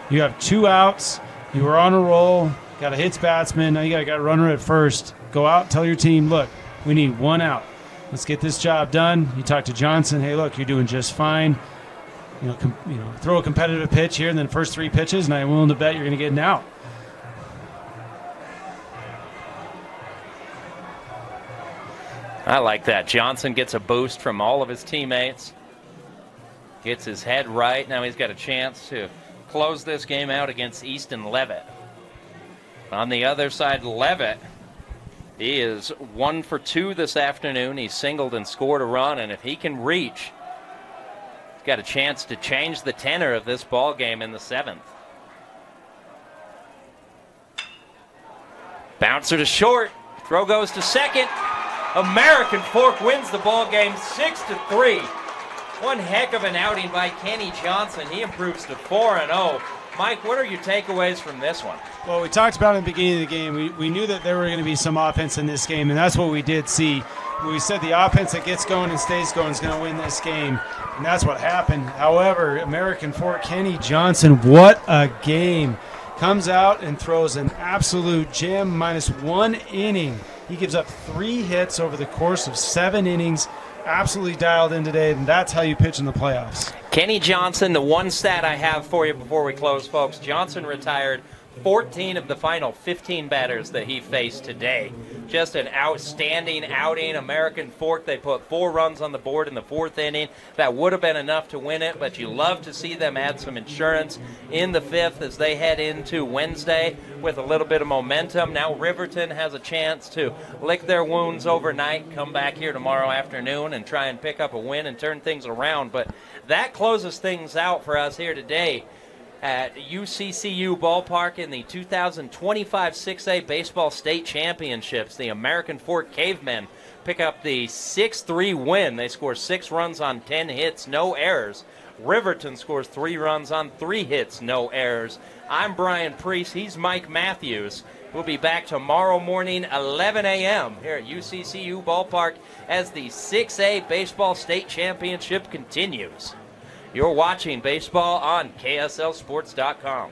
You have 2 outs. You were on a roll. Got a hits batsman. Now you got a runner at first. Go out, tell your team, look, we need 1 out. Let's get this job done. You talk to Johnson. Hey, look, you're doing just fine. Throw a competitive pitch here, and then first 3 pitches, and I'm willing to bet you're going to get an out. I like that. Johnson gets a boost from all of his teammates. Gets his head right. Now he's got a chance to close this game out against Easton Levitt. On the other side, Levitt, he is 1 for 2 this afternoon. He singled and scored a run, and if he can reach, he's got a chance to change the tenor of this ball game in the 7th. Bouncer to short. Throw goes to second. American Fork wins the ball game 6-3. One heck of an outing by Kenny Johnson. He improves to 4-0. Mike, what are your takeaways from this one? Well, we talked about in the beginning of the game, we knew that there were going to be some offense in this game, and that's what we did see. We said the offense that gets going and stays going is going to win this game, and that's what happened. However, American Fork, Kenny Johnson, what a game. Comes out and throws an absolute gem, -1 inning. He gives up 3 hits over the course of 7 innings. Absolutely dialed in today, and that's how you pitch in the playoffs. Kenny Johnson, the one stat I have for you before we close, folks. Johnson retired 14 of the final 15 batters that he faced today. Just an outstanding outing. American Fork, they put 4 runs on the board in the 4th inning. That would have been enough to win it, but you love to see them add some insurance in the 5th as they head into Wednesday with a little bit of momentum. Now Riverton has a chance to lick their wounds overnight, come back here tomorrow afternoon and try and pick up a win and turn things around. But that closes things out for us here today at UCCU Ballpark in the 2025 6A Baseball State Championships. The American Fork Cavemen pick up the 6-3 win. They score 6 runs on 10 hits, no errors. Riverton scores 3 runs on 3 hits, no errors. I'm Brian Priest. He's Mike Matthews. We'll be back tomorrow morning, 11 a.m. here at UCCU Ballpark as the 6A Baseball State Championship continues. You're watching baseball on KSLSports.com.